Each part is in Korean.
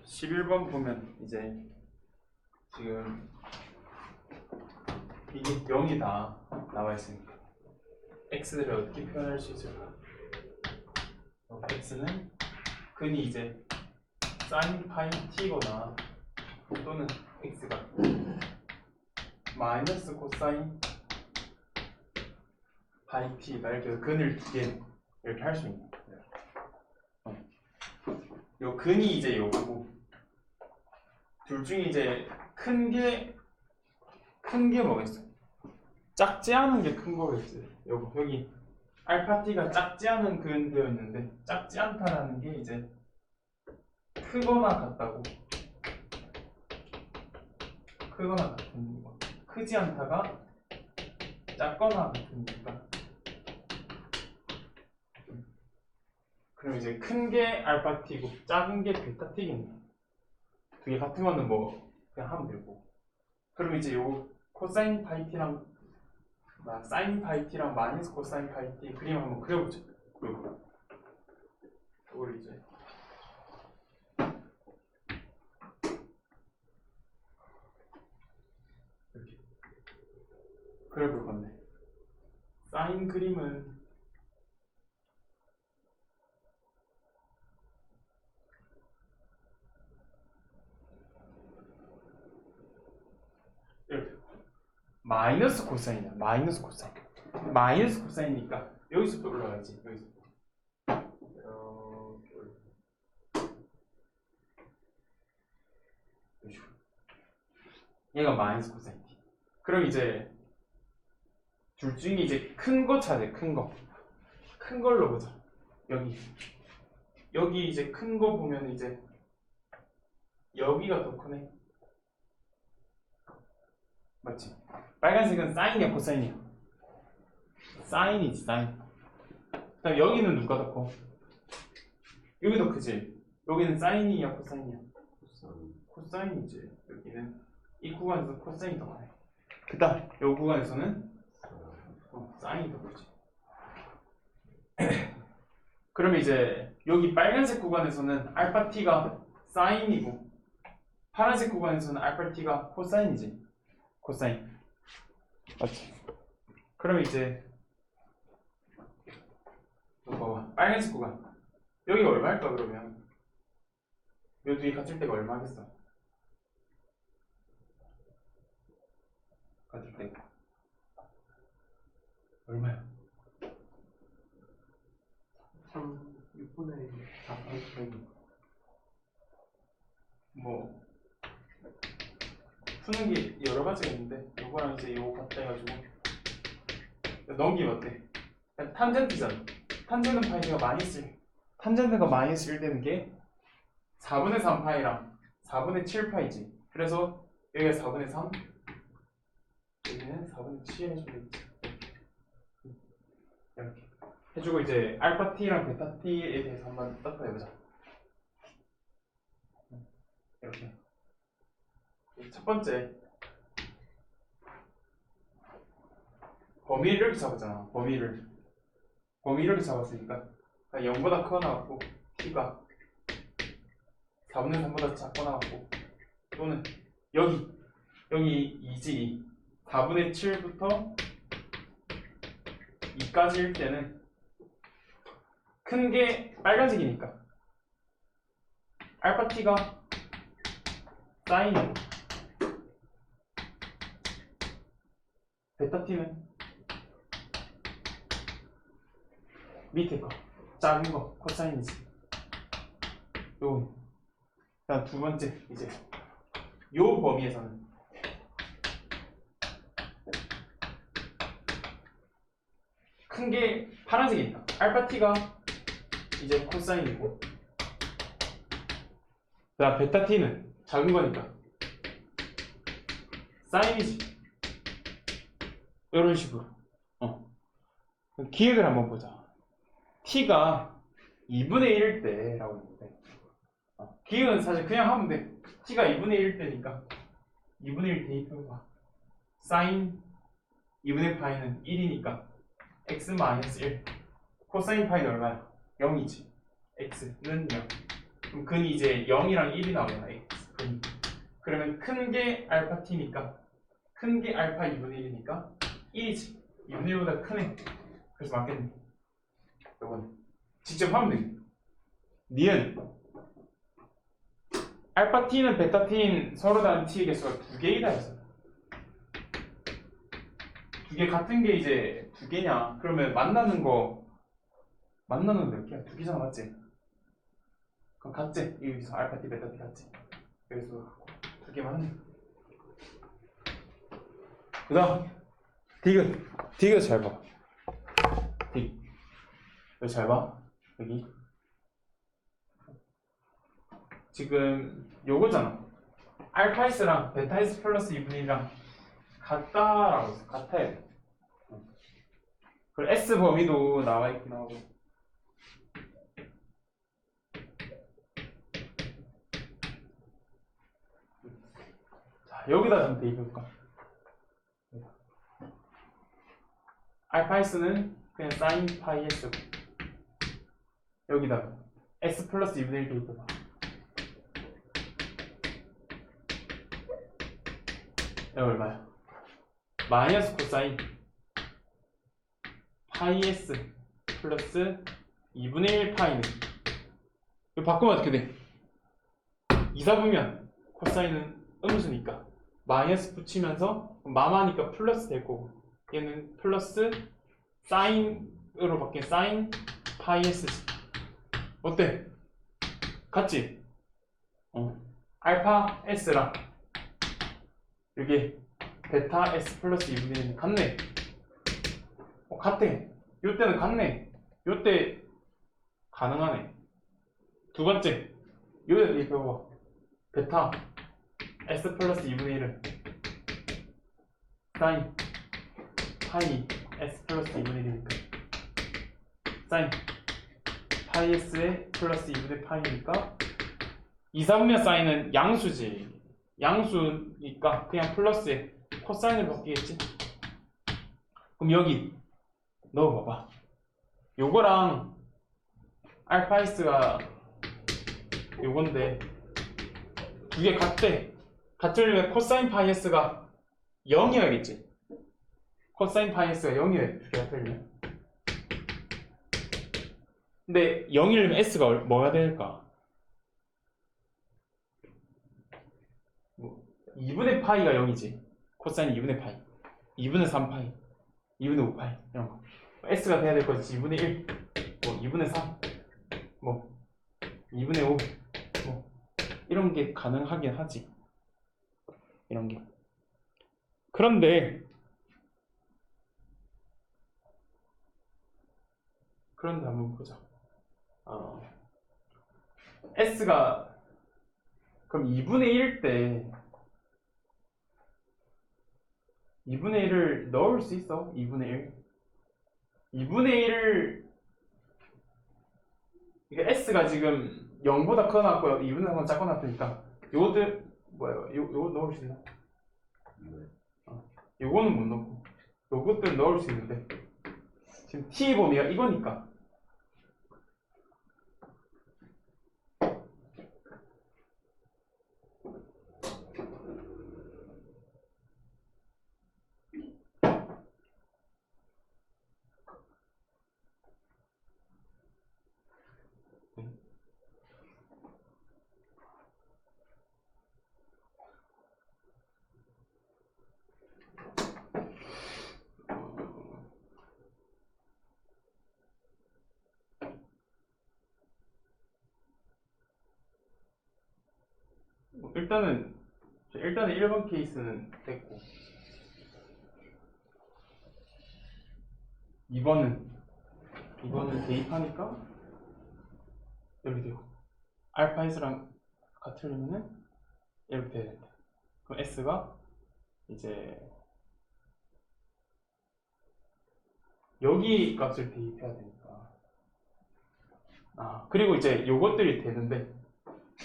11번 보면 이제 지금 이게 0이다 나와 있으니까 x를 어떻게 표현할 수 있을까? x는 근이 이제 sin 파이 t거나 또는 x가 마이너스 코사인 파이 t다 이렇게 해서 근을 두 개 이렇게 할 수 있는 거예요. 요 근이 이제 요거고 둘 중에 이제 큰 게 뭐겠어? 작지 않은 게 큰 거겠지. 요거 여기 알파 t가 작지 않은 근 되어 있는데 작지 않다라는 게 이제 크거나 같다고. 크거나 같은 거. 크지 않다가 작거나 같은 거니까. 그럼 이제 큰 게 알파 t고 작은 게 베타 t겠네. 두 개 같은 거는 뭐 그냥 하면 되고. 그럼 이제 요 코사인 파이 t랑 사인 파이 t랑 마이너스 코사인 파이 t 그림 한번 그려보자. 이걸 이제 이렇게 그려볼 건데 사인 그림은 이렇게 마이너스 코사인이야. 마이너스 코사인이니까 여기서부터 올라가야지. 여기서부터 얘가 마이너스 코사인 t. 그럼 이제 둘 중에 이제 큰 거 찾아. 큰 걸로 보자. 여기 이제 큰 거 보면 이제 여기가 더 크네. 맞지? 빨간색은 사인이야, 코사인이야? 사인이지, 사인. 그다음 여기는 누가 더 커? 여기 더 크지? 여기는 사인이야, 코사인이야? 코사인이지. 여기는 이 구간에서 코사인이 더 크네. 그다음 이 구간에서는 사인이 더 크지. 그러면 이제 여기 빨간색 구간에서는 알파 t가 사인이고 파란색 구간에서는 알파 t가 코사인이지. 코사인. 맞지? 그럼 이제 봐봐. 빨간색 구간 여기가 얼마일까 그러면? 요 뒤에 같을 때가 얼마겠어? 같을 때가 얼마야? 6분의 4, 뭐 푸는 게 여러 가지가 있는데 요거랑 이제 요거 같다 해가지고 넘기면 어때? 탄젠트잖아. 탄젠트가 마이너스 1 되는 게 4분의 3파이랑 4분의 7파이지. 그래서 여기가 4분의 3 여기는 4분의 7 해주면 되겠지. 이렇게 해주고 이제 알파 t랑 베타 t에 대해서 한번 따져보자. 이렇게 첫 번째 범위를 이렇게 잡았잖아. 범위를 이렇게 잡았으니까 0보다 크거 나왔고 t가 4분의 3보다 작거 나왔고 또는 여기 2지 4분의 7부터 2까지일 때는 큰 게 빨간색이니까 알파 t가 사인이고 베타 t는 밑에 거 작은 거 코사인이지. 요 그다음 두 번째 이제 요 범위에서는 큰 게 파란색이니까 알파 t가 이제 코사인이고 그다음 베타 t는 작은 거니까 사인이지. 이런 식으로 기획을 한번 보자. t가 2분의 1일 때라고 했는데 기획은 사실 그냥 하면 돼. t가 2분의 1일 때니까 2분의 1 대입해봐. 사인 2분의 파이는 1이니까 x-1 코사인 파이는 얼마야? 0이지. x는 0 그럼 근이 이제 0이랑 1이 나오잖아. x 근. 그러면 큰 게 알파 t니까 큰 게 알파 2분의 1이니까 1이지. 2분의 1보다 크네. 그래서 맞겠네. 이건 직접 하면 돼. 니은 알파 t는 베타 t인 서로 다른 t의 개수가 2개이다 해서 두 개 같은 게 이제 2개냐? 그러면 만나는 몇 개야? 2개잖아, 맞지? 그럼 같지? 여기서 알파 t, 베타 t 같지? 그래서 2개 맞네. 그 다음 디귿 잘 봐. 디귿 여기 잘 봐. 여기 지금 요거잖아. 알파 S랑 베타 S 플러스 2분의 1이랑 같다라고 했어. 같아야 돼. 그리고 S 범위도 나와 있긴 하고. 자, 여기다 좀 대입해볼까? 알파 S는 그냥 사인 파이 S고 여기다가 S 플러스 2분의 1 대입해봐. 이거 얼마야? 마이너스 코사인 파이 S 플러스 2분의 1 파이는 이거 바꾸면 어떻게 돼? 이사분면 코사인은 음수니까 마이너스 붙이면서 마마니까 플러스 될 거고 얘는 플러스 사인으로 바뀐 사인 파이 S지. 어때? 같지? 알파 S랑 여기 베타 S 플러스 2분의 1은 같네. 같대. 요때는 같네. 요때 가능하네. 두 번째 요때 대입해봐. 베타 S 플러스 2분의 1은 사인 파이 S 플러스 2분의 1이니까 사인 파이 S의 플러스 2분의 파이니까 2사분면 사인은 양수지. 양수니까 그냥 플러스에 코사인을 바뀌겠지. 그럼 여기 넣어봐봐. 요거랑 알파 S가 요건데 두 개 같대. 같으려면 코사인 파이 S가 0이어야겠지. 코사인 파이 S가 0이어야 두 개 같으려면. 근데 0이려면 S가 뭐가 될까? 2분의 파이가 0이지. 코사인 2분의 파이 2분의 3파이 2분의 5파이 이런 거. S가 돼야 될 거지. 2분의 1 뭐 2분의 3 뭐 2분의 5 뭐 이런 게 가능하긴 하지. 이런 게. 그런데 한번 보자. S가 그럼 2분의 1일 때 2분의 1을 넣을 수 있어? 2분의 1 2분의 1을 이게 S가 지금 0보다 커 놨고요 2분의 3은 작고 놨으니까 요것들 뭐야 요거 넣을 수 있나? 요거는 못 넣고 요것들 넣을 수 있는데 지금 T 범위가 이거니까 일단은 1번 케이스는 됐고 2번은 대입하니까 이렇게 돼요. 알파 S랑 같으려면은 이렇게 돼야 된다. 그럼 S가 이제 여기 값을 대입해야 되니까 그리고 이제 요것들이 되는데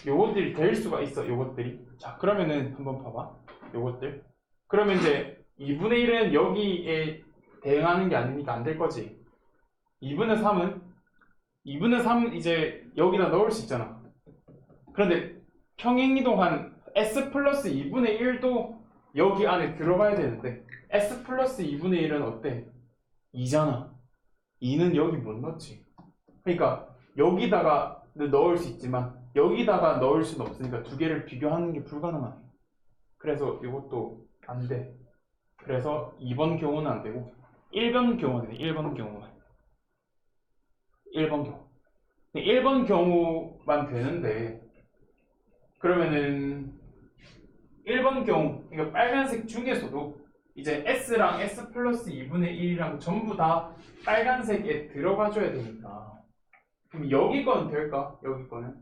요것들이 될 수가 있어. 요것들이. 자 그러면은 한번 봐봐. 요것들 그러면 이제 2분의 1은 여기에 대응하는 게 아니니까 안 될 거지. 2분의 3은 이제 여기다 넣을 수 있잖아. 그런데 평행이동한 S 플러스 2분의 1도 여기 안에 들어가야 되는데 S 플러스 2분의 1은 어때? 2잖아. 2는 여기 못 넣지. 그러니까 여기다가 넣을 수 있지만 여기다가 넣을 수는 없으니까 두 개를 비교하는 게 불가능하네. 그래서 이것도 안 돼. 그래서 2번 경우는 안 되고 1번 경우는 돼. 1번 경우만. 1번 경우. 1번 경우만 되는데 그러면은 1번 경우, 그러니까 빨간색 중에서도 이제 S랑 S 플러스 2분의 1이랑 전부 다 빨간색에 들어가줘야 되니까 그럼 여기 거는 될까? 여기 거는?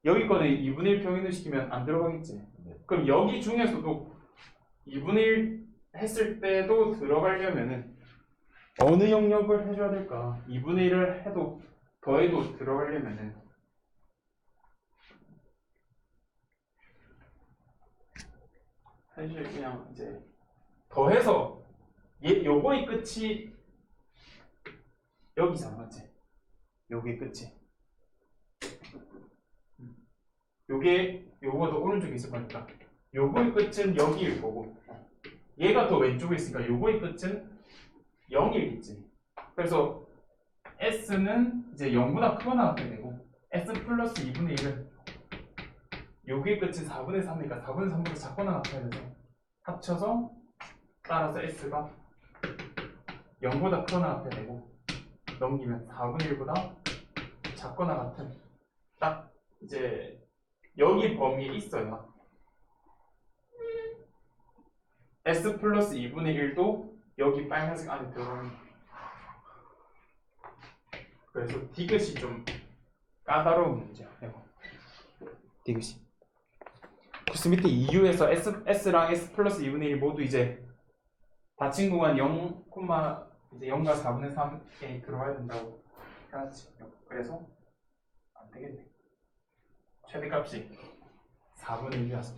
여기 거는 2분의 1 평행을 시키면 안 들어가겠지. 그럼 여기 중에서도 2분의 1 했을 때도 들어가려면은 어느 영역을 해줘야 될까? 2분의 1을 해도 더해도 들어가려면은 사실 그냥 이제 더해서 요거의 끝이 여기잖아, 맞지? 요게 끝이 요거도 오른쪽에 있을 거니까 요거의 끝은 여기일 거고 얘가 더 왼쪽에 있으니까 요거의 끝은 0이겠지. 그래서 S는 이제 0보다 크거나 같아야 되고 S 플러스 2분의 1은 여기의 끝은 4분의 3이니까 4분의 3보다 작거나 같아야 돼서 합쳐서 따라서 S가 0보다 크거나 같아야 되고 넘기면 4분의 1보다 작거나 같은 딱 이제 여기 범위에 있어야 S 플러스 2분의 1도 여기 빨간색 안에 들어가는 거예요. 그래서 디귿이 좀 까다로운 문제야. 디귿이. 그래서 밑에 EU에서 S랑 S 플러스 2분의 1 모두 이제 닫힌 구간 0, 이제 0과 4분의 3에 들어가야 된다고 해놨지. 그래서 안 되겠네. 최대값이 4분의 1이라서.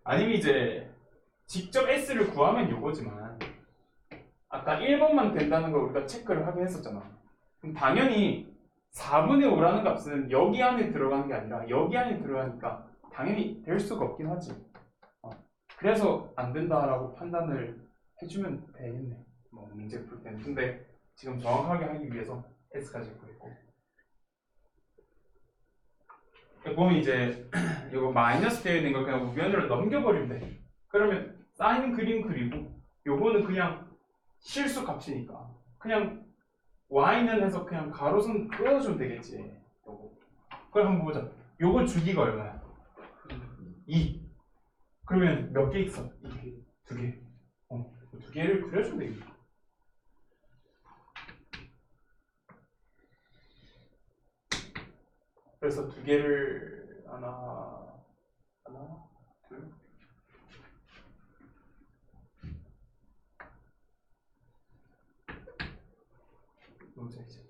아니면 이제 직접 S를 구하면 요거지만 아까 1번만 된다는 걸 우리가 체크를 하긴 했었잖아. 그럼 당연히 4분의 5라는 값은 여기 안에 들어가는 게 아니라 여기 안에 들어가니까 당연히 될 수가 없긴 하지. 그래서 안 된다라고 판단을 해주면 되겠네. 뭐 문제 풀 때는. 근데 지금 정확하게 하기 위해서 S까지 구했고. 보면 이제 이거 마이너스 되어 있는 걸 그냥 우변으로 넘겨버리면 돼. 그러면 사인 그림 그리고 요거는 그냥 실수 값이니까 그냥 y는 해서 그냥 가로선 그어주면 되겠지. 요거. 그럼 한번 보자. 요거 주기가 얼마야? 2. 그러면 몇 개 있어? 2개. 2개. 2개를 그려주면 되겠다. 그래서 2개를 하나, 둘. 놓자 이제.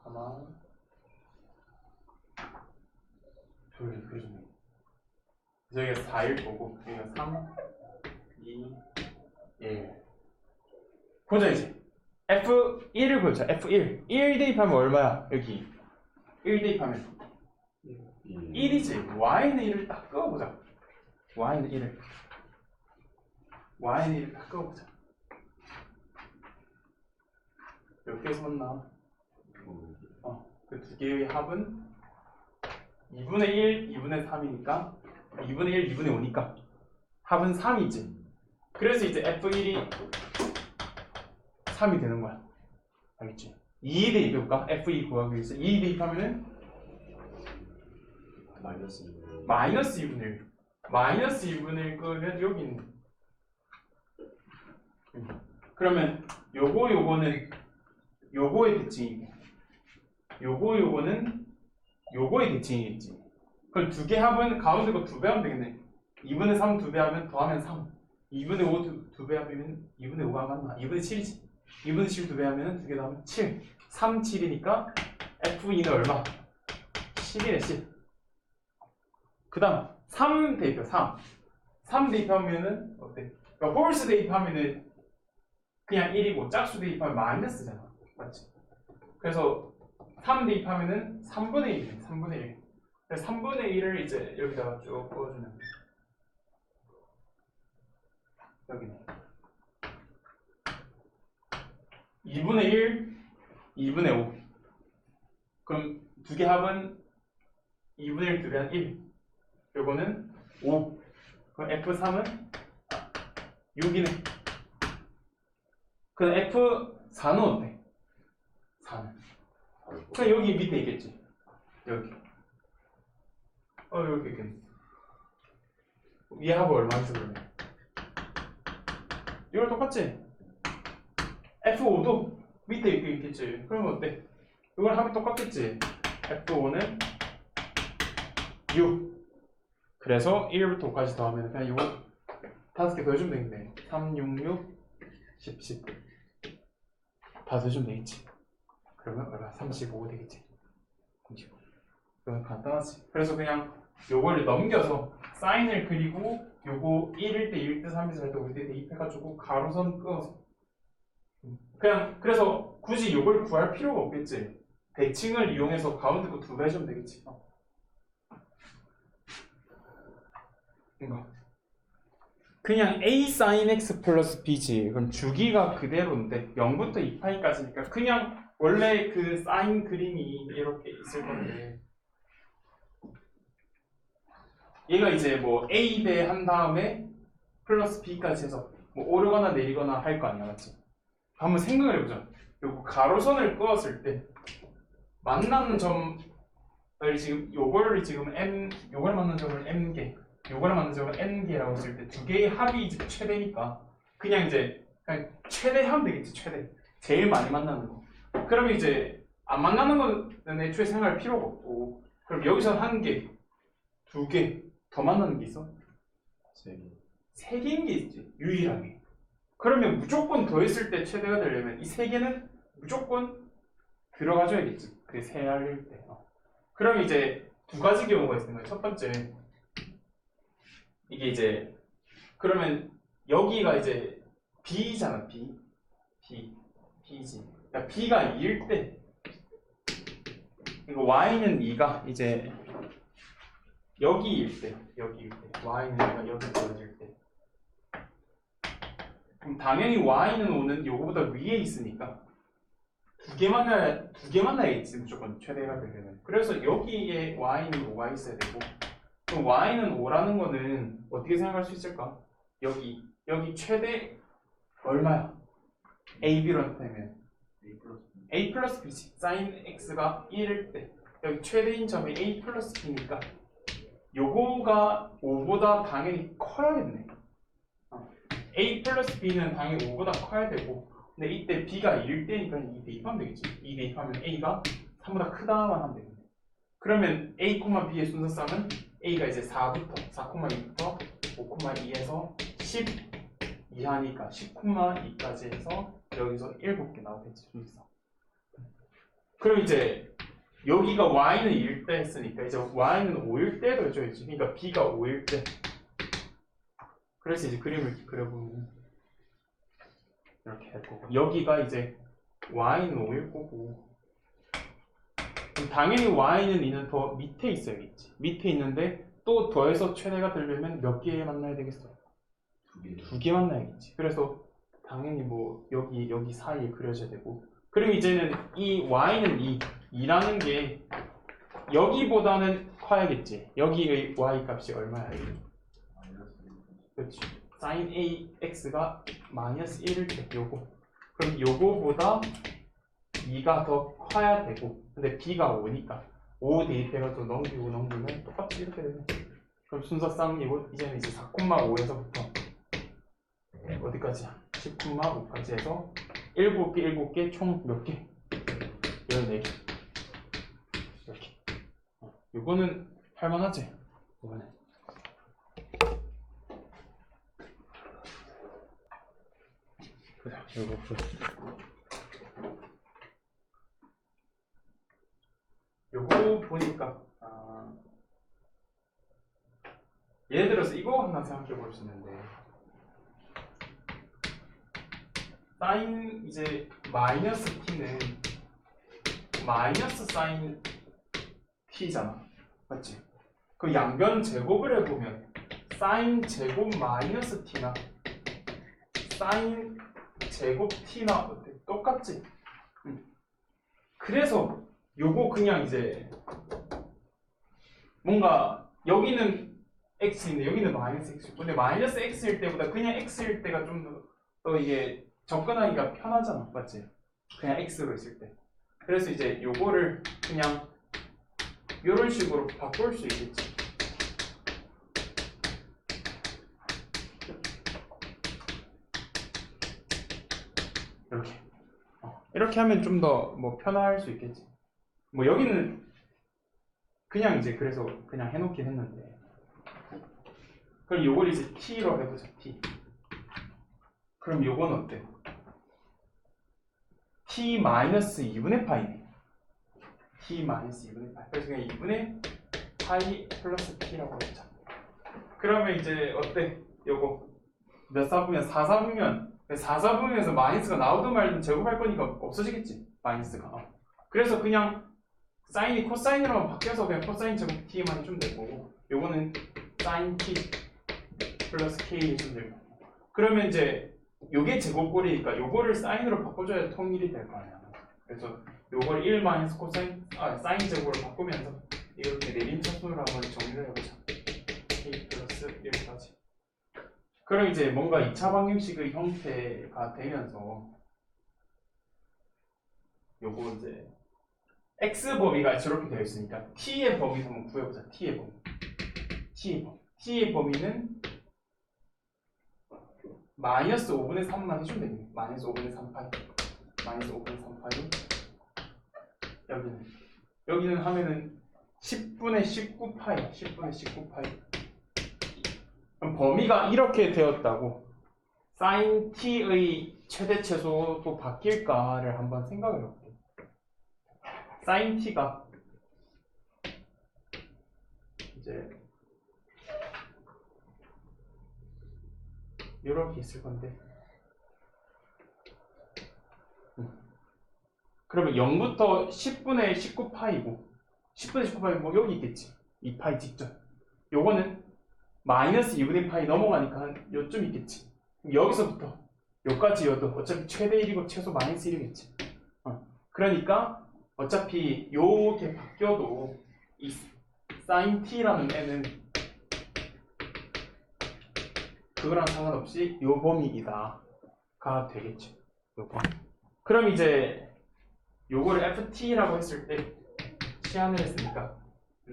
하나, 둘 그려주네. 여기가 4일 거고 여기가 3, 2, 1. 보자 이제. F1을 보자. F1. 1 대입하면 얼마야? 여기. 1 대입하면 1이지. Y는 1을 딱 그어보자. Y는 1을. Y는 1을 딱 그어보자. 몇 개에서 만나? 그 두 개의 합은 2분의 1, 2분의 3이니까 2분의 1, 2분의 5니까 합은 3이지. 그래서 이제 F1이 3이 되는 거야. 알겠지? 2 대입해볼까? F2 구하기 위해서 2 대입하면은 마이너스 2분의 1. 마이너스 2분의 1 끄면 여기 있네. 그러면 요거는 요거의 대칭이고 요거는 요거의 대칭이겠지. 그럼 두 개 합은 가운데 거 2배 하면 되겠네. 2분의 3 2배 하면 더하면 3. 2분의 5 2배 하면 2분의 5가 맞나? 2분의 7이지. 2분의 7 2배 하면 2개 더하면 7. 3, 7이니까 F2는 얼마? 10이네 10. 그 다음 3 대입해 3 대입하면은 어때? 그러니까 홀수 대입하면은 그냥 1이고 짝수 대입하면 마이너스잖아. 맞지? 그래서 3 대입하면은 3분의 1이네. 3분의 1. 그래서 3분의 1을 이제 여기다가 쭉 부어주면 여기네. 2분의 1, 2분의 5. 그럼 두 개 합은 2분의 1 두배한 1. 요거는 5. 그럼 F3은 6이네. 그럼 F4는 어때? 4는. 그럼 여기 밑에 있겠지. 여기. 여기 있겠네. 위합은 얼마 있어 그러면? 이거 똑같지? F5도 밑에 있겠지. 그러면 어때? 이걸 합이 똑같겠지? F5는 6. 그래서 1부터 5까지 더하면 그냥 이거 5개 더해주면 되겠네. 3, 6, 6, 10, 10. 다 더해주면 되겠지. 그러면 얼마? 35 되겠지. 35. 그건 간단하지. 그래서 그냥 요걸 넘겨서 사인을 그리고 요거 1일 때, 2일 때, 3일 때, 우리 때 대입해가지고 가로선 끄어서 그냥 그래서 굳이 요걸 구할 필요가 없겠지. 대칭을 이용해서 가운데 거 두 배 해주면 되겠지. 이거 그냥 a sin x 플러스 b지. 그럼 주기가 그대로인데 0부터 2파이까지니까 그냥 원래 그 사인 그림이 이렇게 있을 건데 얘가 이제 뭐 a 대 한 다음에 플러스 b까지 해서 뭐 오르거나 내리거나 할 거 아니야, 맞지? 한번 생각을 해보자. 요거 가로선을 그었을 때 만나는 점을 지금 요거를 지금 요걸 만나는 점을 m개, 요걸 만나는 점을 n개라고 했을 때 두 개의 합이 이제 최대니까 그냥 이제 그냥 최대 하면 되겠지. 최대 제일 많이 만나는 거. 그러면 이제 안 만나는 거는 애초에 생각할 필요가 없고 그럼 여기서 한 개, 두 개 더 만나는 게 있어? 세 개인 게 있지. 유일하게. 그러면 무조건 더했을 때 최대가 되려면 이 세 개는 무조건 들어가줘야겠지. 그 세 알릴 때. 그럼 이제 두 가지 경우가 있는 거예요. 첫 번째, 이게 이제 그러면 여기가 이제 B잖아. B지. 그러니까 B가 2일 때, 이거 Y는 2가 이제 여기일 때, Y는 2가 여기 떨어질 때. 그럼 당연히 Y는 5는 요거보다 위에 있으니까 두 개 만나야겠지. 무조건 최대가 되려면. 그래서 여기에 Y는 5가 있어야 되고 그럼 Y는 5라는 거는 어떻게 생각할 수 있을까? 여기 최대 얼마야? AB로 나타내면 A 플러스 B지. sin X가 1일 때 여기 최대인 점이 A 플러스 B니까 요거가 5보다 당연히 커야겠네. A 플러스 B는 당연히 5보다 커야 되고 근데 이때 B가 1일 때니까 2 대입하면 되겠지. 2 대입하면 A가 3보다 크다만 하면 되겠네. 그러면 A, B의 순서쌍은 A가 이제 4부터 4,2부터 5,2에서 10 이하니까 10,2까지 해서 여기서 7개 나오겠지. 순서쌍. 그럼 이제 여기가 Y는 2일 때 했으니까 이제 Y는 5일 때도 해줘야지. 그러니까 B가 5일 때. 그래서 이제 그림을 이렇게 그려보면 이렇게 할 거고 여기가 이제 Y는 5일 거고 그럼 당연히 Y는 2는 더 밑에 있어야겠지. 밑에 있는데 또 더해서 최대가 되려면 몇 개 만나야 되겠어? 두 개 만나야겠지. 그래서 당연히 뭐 여기 사이에 그려져야 되고 그럼 이제는 이 Y는 2라는 게 여기보다는 커야겠지. 여기의 Y 값이 얼마야? 그렇지. sin AX가 마이너스 1일 때 요거. 그럼 요거보다 2가 더 커야 되고 근데 B가 5니까 5 대입해가지고 넘기면 똑같이 이렇게 되네. 그럼 순서쌍 이제는 이제 4,5에서부터 어디까지야? 10,5까지 해서 7개 총 몇 개? 14개. 이렇게. 이거는 할만하지? 이번에. 보자. 이거 보자. 요거 보니까 예를 들어서 이거 하나 생각해 볼 수 있는데 사인 이제 마이너스 t는 마이너스 사인 t잖아. 맞지? 그 양변 제곱을 해보면 사인 제곱 마이너스 t나 사인 제곱 t나 어때? 똑같지? 그래서 요거 그냥 이제 뭔가 여기는 x인데 여기는 마이너스 x. 근데 마이너스 x일 때보다 그냥 x일 때가 좀 더 이게 접근하기가 편하잖아. 맞지? 그냥 x로 있을 때. 그래서 이제 요거를 그냥 요런 식으로 바꿀 수 있겠지. 이렇게 하면 좀 더 뭐 편할 수 있겠지. 뭐 여기는 그냥 이제 그래서 그냥 해놓긴 했는데. 그럼 요걸 이제 t로 해보자. t. 그럼 요건 어때? t 마이너스 2분의 파이네. t 마이너스 2분의 파이. 그래서 그냥 2분의 파이 플러스 t라고 하자. 그러면 이제 어때? 요거 몇 사분면 4사분면 4사분면에서 마이너스가 나오든 말든 제곱할 거니까 없어지겠지. 마이너스가. 그래서 그냥 사인이 코사인으로 바뀌어서 그냥 코사인 제곱 t만 해주면 되고 요거는 사인 t 플러스 k 해주면 되고 그러면 이제 요게 제곱꼴이니까 요거를 사인으로 바꿔줘야 통일이 될 거 아니야. 그래서 요걸 1 마이너스 코사인 사인 제곱으로 바꾸면서 이렇게 내림차순으로 한번 정리를 해보자. k 플러스 1까지. 그럼 이제 뭔가 2차 방정식의 형태가 되면서 요거 이제 x 범위가 저렇게 되어 있으니까 t의 범위 한번 구해보자. t의 범위. t의 범위는 마이너스 5분의 3만 해주면 되겠네. 마이너스 5분의 3파이. 마이너스 5분의 3파이. 여기는 하면은 10분의 19파이. 10분의 19파이. 그럼 범위가 이렇게 되었다고 sin t의 최대 최소도 바뀔까를 한번 생각을 해볼게요. sin t가 이제 이렇게 있을 건데 그러면 0부터 10분의 19파이고 10분의 19파이 뭐 여기 있겠지. 2파이 직전. 요거는 마이너스 2분의 파이 넘어가니까 한 요쯤 있겠지. 여기서부터 요까지여도 어차피 최대 1이고 최소 마이너스 1이겠지. 그러니까 어차피 요게 바뀌어도 이 sin t라는 애는 그거랑 상관없이 요 범위이다가 되겠죠. 요거. 그럼 이제 요거를 ft라고 했을 때 시한을 했으니까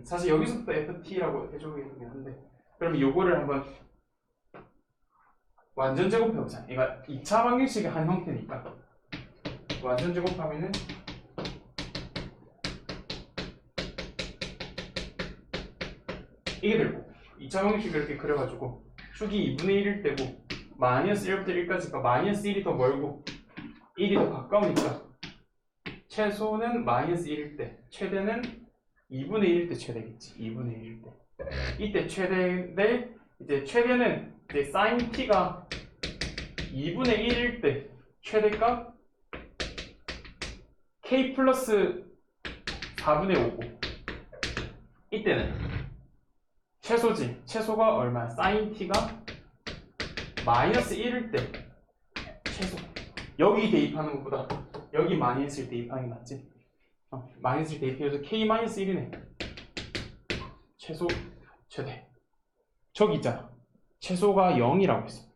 사실 여기서부터 ft라고 해주긴 한데 그럼 요거를 한번 완전 제곱해보자. 얘가 2차 방정식의 한 형태니까 완전 제곱하면은 이게 되고 2차 방정식을 이렇게 그려가지고 축이 2분의 1일 때고 마이너스 1부터 1까지가 마이너스 1이 더 멀고 1이 더 가까우니까 최소는 마이너스 1일 때 최대는 2분의 1일 때 최대겠지. 2분의 1일 때 이때 최대인데 이제 최대는 이제 sin t가 2분의 1일 때 최대값 k 플러스 4분의 5고 이때는 최소지. 최소가 얼마야? sin t가 마이너스 1일 때 최소. 여기 대입하는 것보다 여기 마이너스를 대입하는 게 낫지. 마이너스를 대입해서 k 마이너스 1이네. 최소 최대. 저기 있잖아. 최소가 0이라고 했어.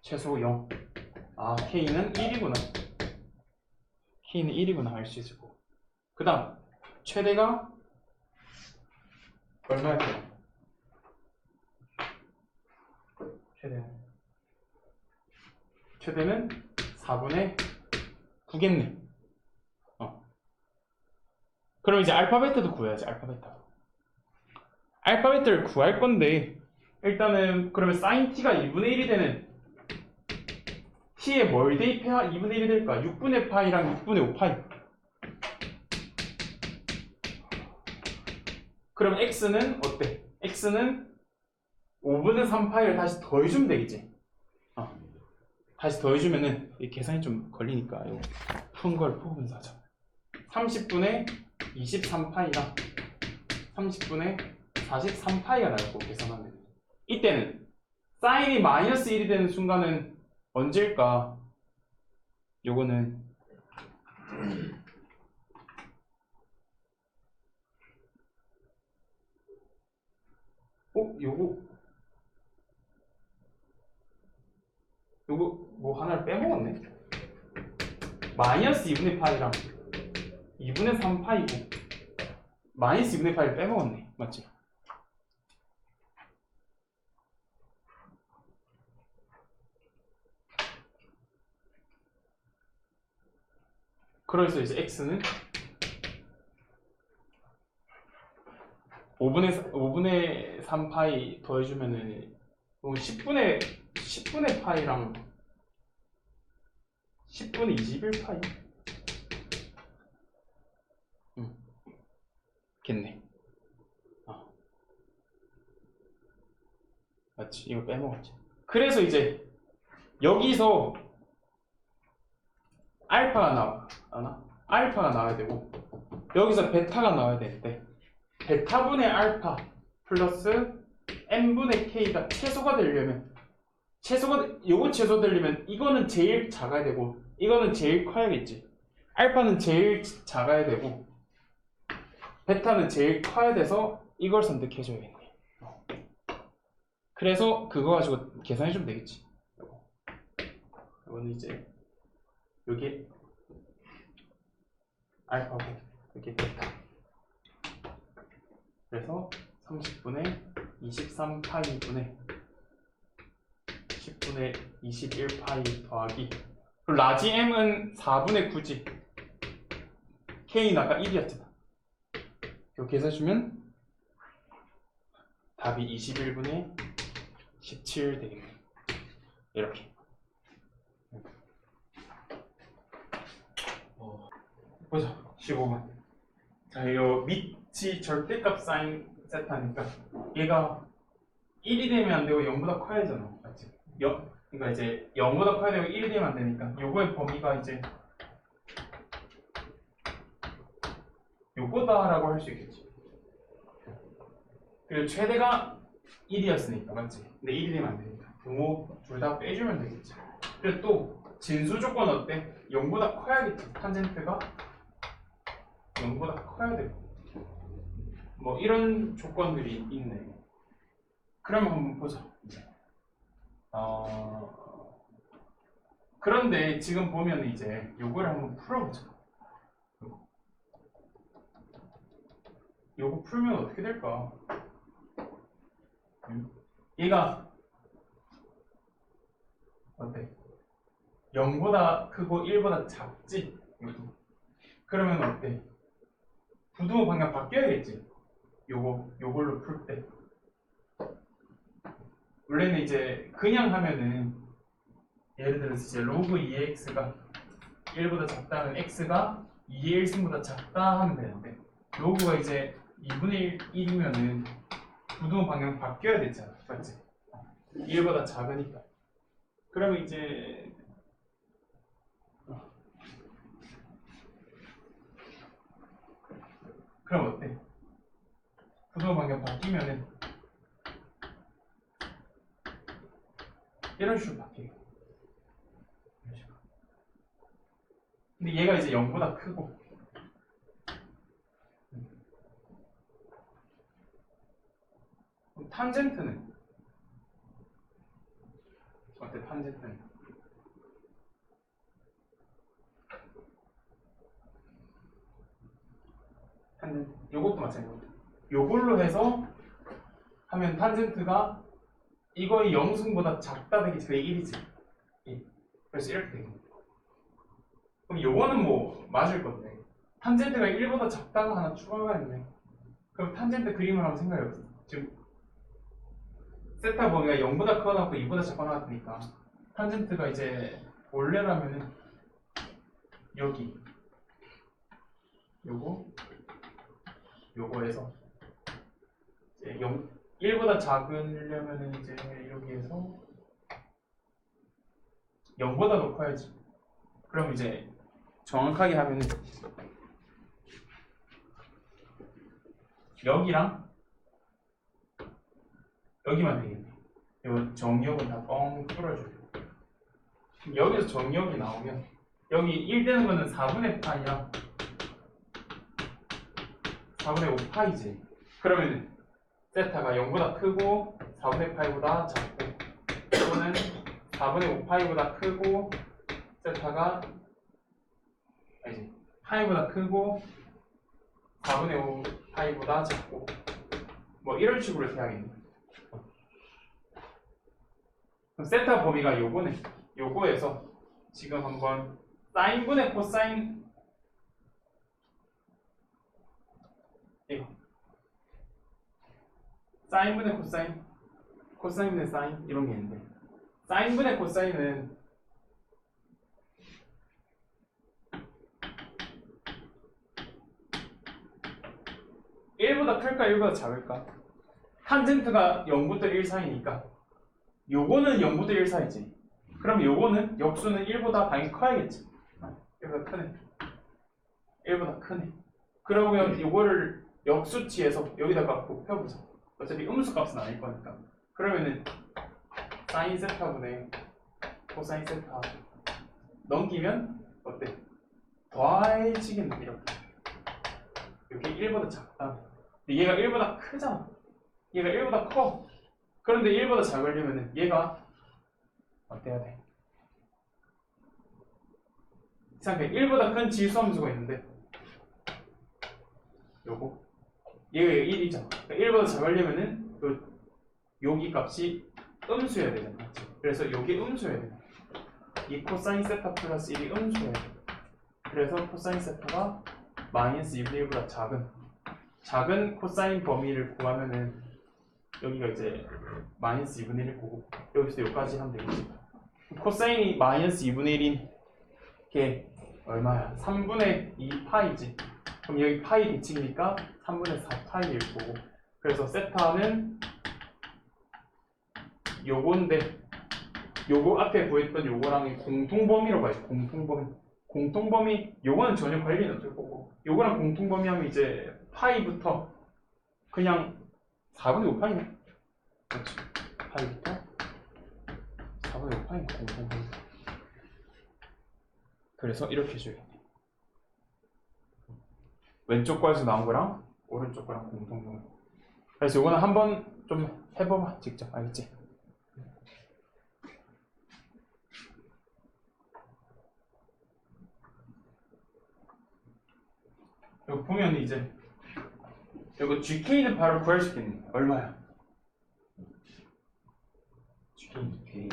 최소 0. 아, k는 1이구나. k는 1이구나 알 수 있을 거고. 그 다음 최대가 얼마일까요? 최대는 4분의 9겠네. 그럼 이제 알파베트도 구해야지. 알파베트를 구할 건데 일단은 그러면 sin t가 2분의 1이 되는 t에 뭘 대입해야 2분의 1이 될까? 6분의 파이랑 6분의 5파이. 그럼 x는 어때? x는 5분의 3파이를 다시 더해주면 되겠지. 다시 더해주면은 이 계산이 좀 걸리니까 이거 푼 걸 보면서 하자. 30분의 23파이랑 30분의 43파이가 나올 거 계산하면 이때는 사인이 마이너스 1이 되는 순간은 언제일까? 요거는 요거 뭐 하나를 빼먹었네. 마이너스 2분의 파이랑 2분의 3파이고 마이너스 2분의 파이를 빼먹었네. 맞지? 그래서 이제 x는 5분의 3파이 더해주면은 10분의 파이랑 10분의 21파이? 겠네. 맞지? 이거 빼먹었지. 그래서 이제 여기서 알파가 나와야 되고 여기서 베타가 나와야 되는데 베타분의 알파 플러스 n분의 k가 최소가 되려면 요거 최소되려면 이거는 제일 작아야 되고 이거는 제일 커야겠지. 알파는 제일 작아야 되고 베타는 제일 커야 돼서 이걸 선택해줘야겠네. 그래서 그거 가지고 계산해주면 되겠지. 이거는 이제 여기 알파고 여기 베타. 그래서 30분의 23파이분의 10분의 21파이 더하기 라지 m은 4분의 9지. k는 아까 1이었잖아. 이거 계산해주면 답이 21분의 17 되겠네. 이렇게. 보자. 15번. 자, 이거 밑이 절대값 사인 세타니까 얘가 1이 되면 안 되고 0보다 커야 되잖아. 맞지? 그러니까 이제 0보다 커야 되고 1이 되면 안 되니까 요거의 범위가 이제 요거다라고 할 수 있겠지. 그리고 최대가 1이었으니까 맞지? 근데 1이 되면 안 되니까 등호 둘 다 빼주면 되겠지. 그리고 또 진수 조건 어때? 0보다 커야겠지. 탄젠트가 0보다 커야 되고 뭐 이런 조건들이 있네. 그러면 한번 보자. 그런데 지금 보면 이제 요거를 한번 풀어보자. 요거 풀면 어떻게 될까? 얘가 어때? 0보다 크고 1보다 작지? 그러면 어때? 부등호 방향 바뀌어야겠지? 요걸로 풀 때. 원래는 이제 그냥 하면은 예를 들어서 이제 로그 2의 x가 1보다 작다는 x가 2의 1승보다 작다 하면 되는데 로그가 이제 2분의 1이면은 부등호 방향 바뀌어야 되잖아. 맞지? 1보다 작으니까. 그러면 이제 그럼 어때? 부등호 방향 바뀌면은 이런 식으로 바뀌어요. 근데 얘가 이제 0보다 크고 그럼 탄젠트는 어때? 탄젠트는 요것도 마찬가지고 요걸로 해서 하면 탄젠트가 이거의 0승보다 작다 되기 전에 1이지. 그래서 이렇게 되겠네. 그럼 요거는 뭐 맞을 건데 탄젠트가 1보다 작다가 하나 추가가 있네. 그럼 탄젠트 그림을 한번 생각해보세요. 지금 세타 범위가 0보다 커나고 2보다 작거나왔으니까 탄젠트가 이제 원래라면은 여기 요거에서 이제 1보다 작으려면은 이제 여기에서 0보다 더 커야지. 그럼 이제 정확하게 하면은 여기랑 여기만 되겠네. 요 정역은 다 뻥 뚫어줘요. 여기서 정역이 나오면 여기 1 되는 거는 4분의 파이야. 4분의 5 파이지. 그러면은 세타가 0보다 크고 4분의 파이보다 작고 또는 4분의 5 파이보다 크고 세타가 아니지 파이보다 크고 4분의 5 파이보다 작고 뭐 이런 식으로 해야겠네. 그럼 세타 범위가 요거네. 요거에서 지금 한번 사인분의 코사인 이거 사인분의 코사인 코사인분의 사인 이런 게 있는데 사인분의 코사인은 (1보다) 클까 1보다 작을까? 탄젠트가 0부터 1 사이니까 요거는 0부터 1 사이지. 그럼 요거는 역수는 1보다 당연히 커야겠지. 1보다 크네. 1보다 크네. 그러면 요거를 역수치에서 여기다가 곱해보자. 어차피 음수 값은 아닐 거니까. 그러면은 사인 세타분의 코사인 세타 넘기면 어때? 더해지겠네. 이렇게. 이게 1보다 작다. 근데 얘가 1보다 크잖아. 얘가 1보다 커. 그런데 1보다 작으려면은 얘가 어때야 돼? 생각해. 1보다 큰 지수함수가 있는데 요거 얘가 1이잖아. 그러니까 1보다 작으려면은 여기 값이 음수여야 되잖아. 맞지? 그래서 여기 음수여야 돼. 이 코사인 세타 플러스 1이 음수여야 돼. 그래서 코사인 세타가 마이너스 2분의 1보다 작은 코사인 범위를 구하면은 여기가 이제 마이너스 2분의 1을 보고 여기서 여기까지 하면 되겠지. 코사인이 마이너스 2분의 1인 게 얼마야? 3분의 2 파이지. 그럼 여기 파이 대칭이니까 3분의 4 파이일 거고. 그래서 세타는 요건데 요거 앞에 구했던 요거랑 공통범위로 봐야지. 공통범위 요거는 전혀 관련이 없을 거고 요거랑 공통범위 하면 이제 파이부터 그냥 4분의 5 파이네. 그렇지. 파이부터 4분의 5 파이네. 공통범위. 그래서 이렇게 해줘야겠네. 왼쪽 거에서 나온 거랑 오른쪽 거랑 공통범위. 그래서 요거는 한번 좀 해봐봐. 직접. 알겠지? 여기 보면 이제 이거 GK는 바로 구할 수 있겠네. 얼마야? GK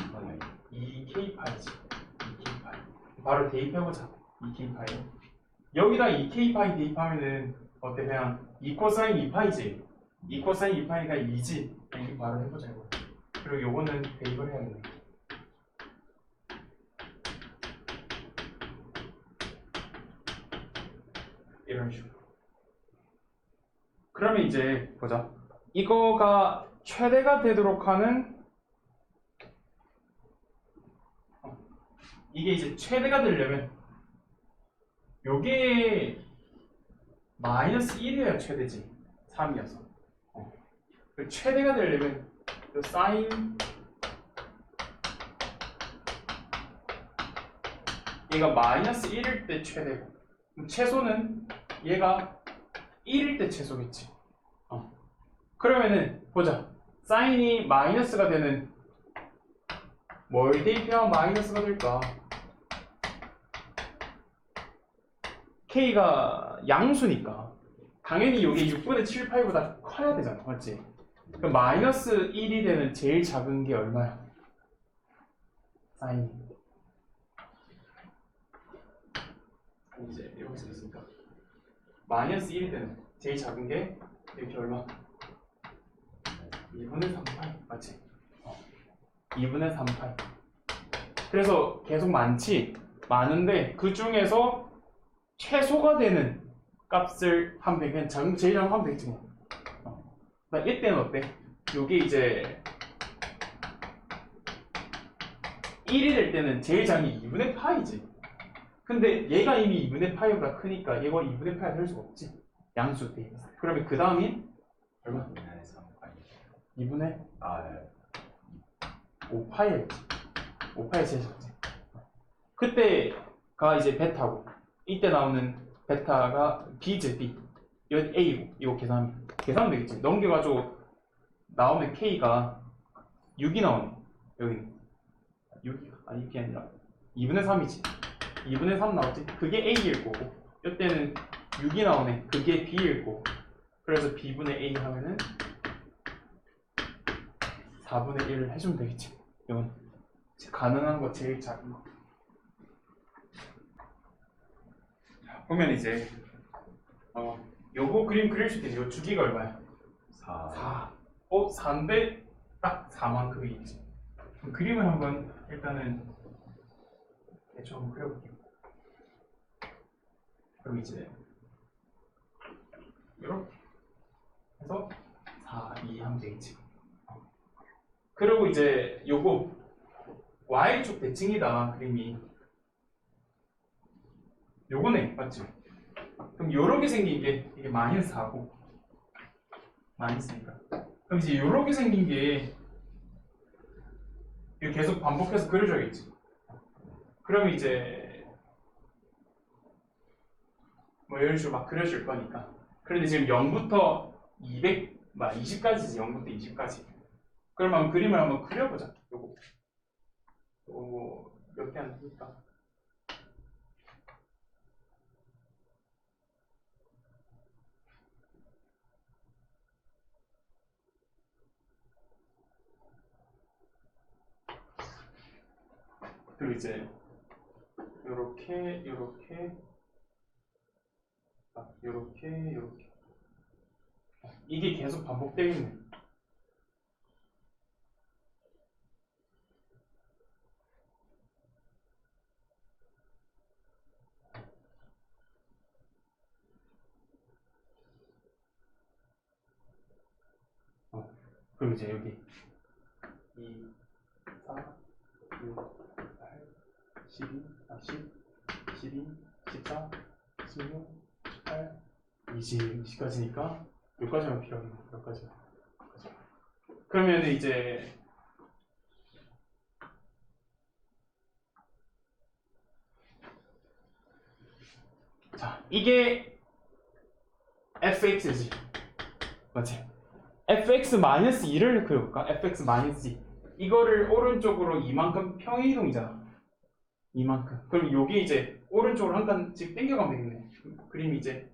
2K파이지. 2K파이. 바로 대입해보자. 2K파이. 여기다 2K파이 대입하면은 어때? 그냥 2 코사인 2파이지. 2 코사인 2파이니까 2지. 이렇게 바로 해보자. 이거. 그리고 요거는 대입을 해야겠네. 이런 식으로. 그러면 이제 보자. 이거가 최대가 되도록 하는 이게 이제 최대가 되려면 요게 마이너스 1이어야 최대지. 3이어서. 최대가 되려면 요 사인 얘가 마이너스 1일 때 최대고 그럼 최소는 얘가 1일 때 최소겠지. 그러면은 보자. 사인이 마이너스가 되는 뭘 대입하면 마이너스가 될까? K가 양수니까 당연히 이게 6분의 7 파이보다 커야 되잖아. 맞지? 그럼 마이너스 1이 되는 제일 작은 게 얼마야? 사인이. 이제 여기서 있으니까 마이너스 1이 되는 제일 작은 게 이렇게 얼마? 2분의 3파이. 맞지? 2분의 3파이. 그래서 계속 많은데 그 중에서 최소가 되는 값을 하면 돼. 그냥 제일 작은 거 하면 되겠지. 이때는 어때? 요게 이제 1이 될 때는 제일 작은 게 2분의 파이지. 근데 얘가 이미 2분의 파이보다 크니까 얘가 2분의 파이가 될 수가 없지. 양수 돼 있어. 그러면 그 다음이 얼마? 2분의 5파이였지. 5파이 제일 작지. 그때가 이제 베타고, 이때 나오는 베타가 B지, B. 여기 A고, 이거 계산하면 되겠지. 넘겨가지고 나오면 K가 6이 나오네. 여기 6이 아니라 2분의 3이지. 2분의 3 나왔지. 그게 A일 거고, 이때는 6이 나오네. 그게 B일 거고. 그래서 B분의 A 하면은 4분의 1을 해주면 되겠지. 이건 가능한 거 제일 작은 거. 보면 이제 요거 그림 그릴 수 있겠지. 요 주기가 얼마야? 4. 4인데 딱 4만큼이겠지. 그럼 그림을 한번 일단은 대충 한번 그려볼게요. 그럼 이제 이렇게 해서 4, 2 하면 되겠지. 그리고 이제 요거 Y축 대칭이다 그림이. 요거네, 맞지? 그럼 요렇게 생긴 게 이게 마이너스 4고 마이너스니까. 그럼 이제 요렇게 생긴 게 이거 계속 반복해서 그려줘야겠지. 그러면 이제 뭐 이런 식으로 막 그려줄 거니까. 그런데 지금 0부터 20까지지. 0부터 20까지. 그러면 그림을 한번 그려보자. 요거 몇 개 안 되니까. 그리고 이제 요렇게 이게 계속 반복되겠네. 그리고 이제 여기 2, 4, 6, 8, 12, 12, 14, 16, 18, 20까지니까 여기까지만 필요하네. 여기까지. 그러면 이제 자, 이게 fx지. 맞지? fx-2를 그려볼까? fx-2 이거를 오른쪽으로 이만큼 평행이동이잖아. 이만큼. 그럼 요게 이제 오른쪽으로 한 칸씩 당겨가면 되겠네. 그림이 이제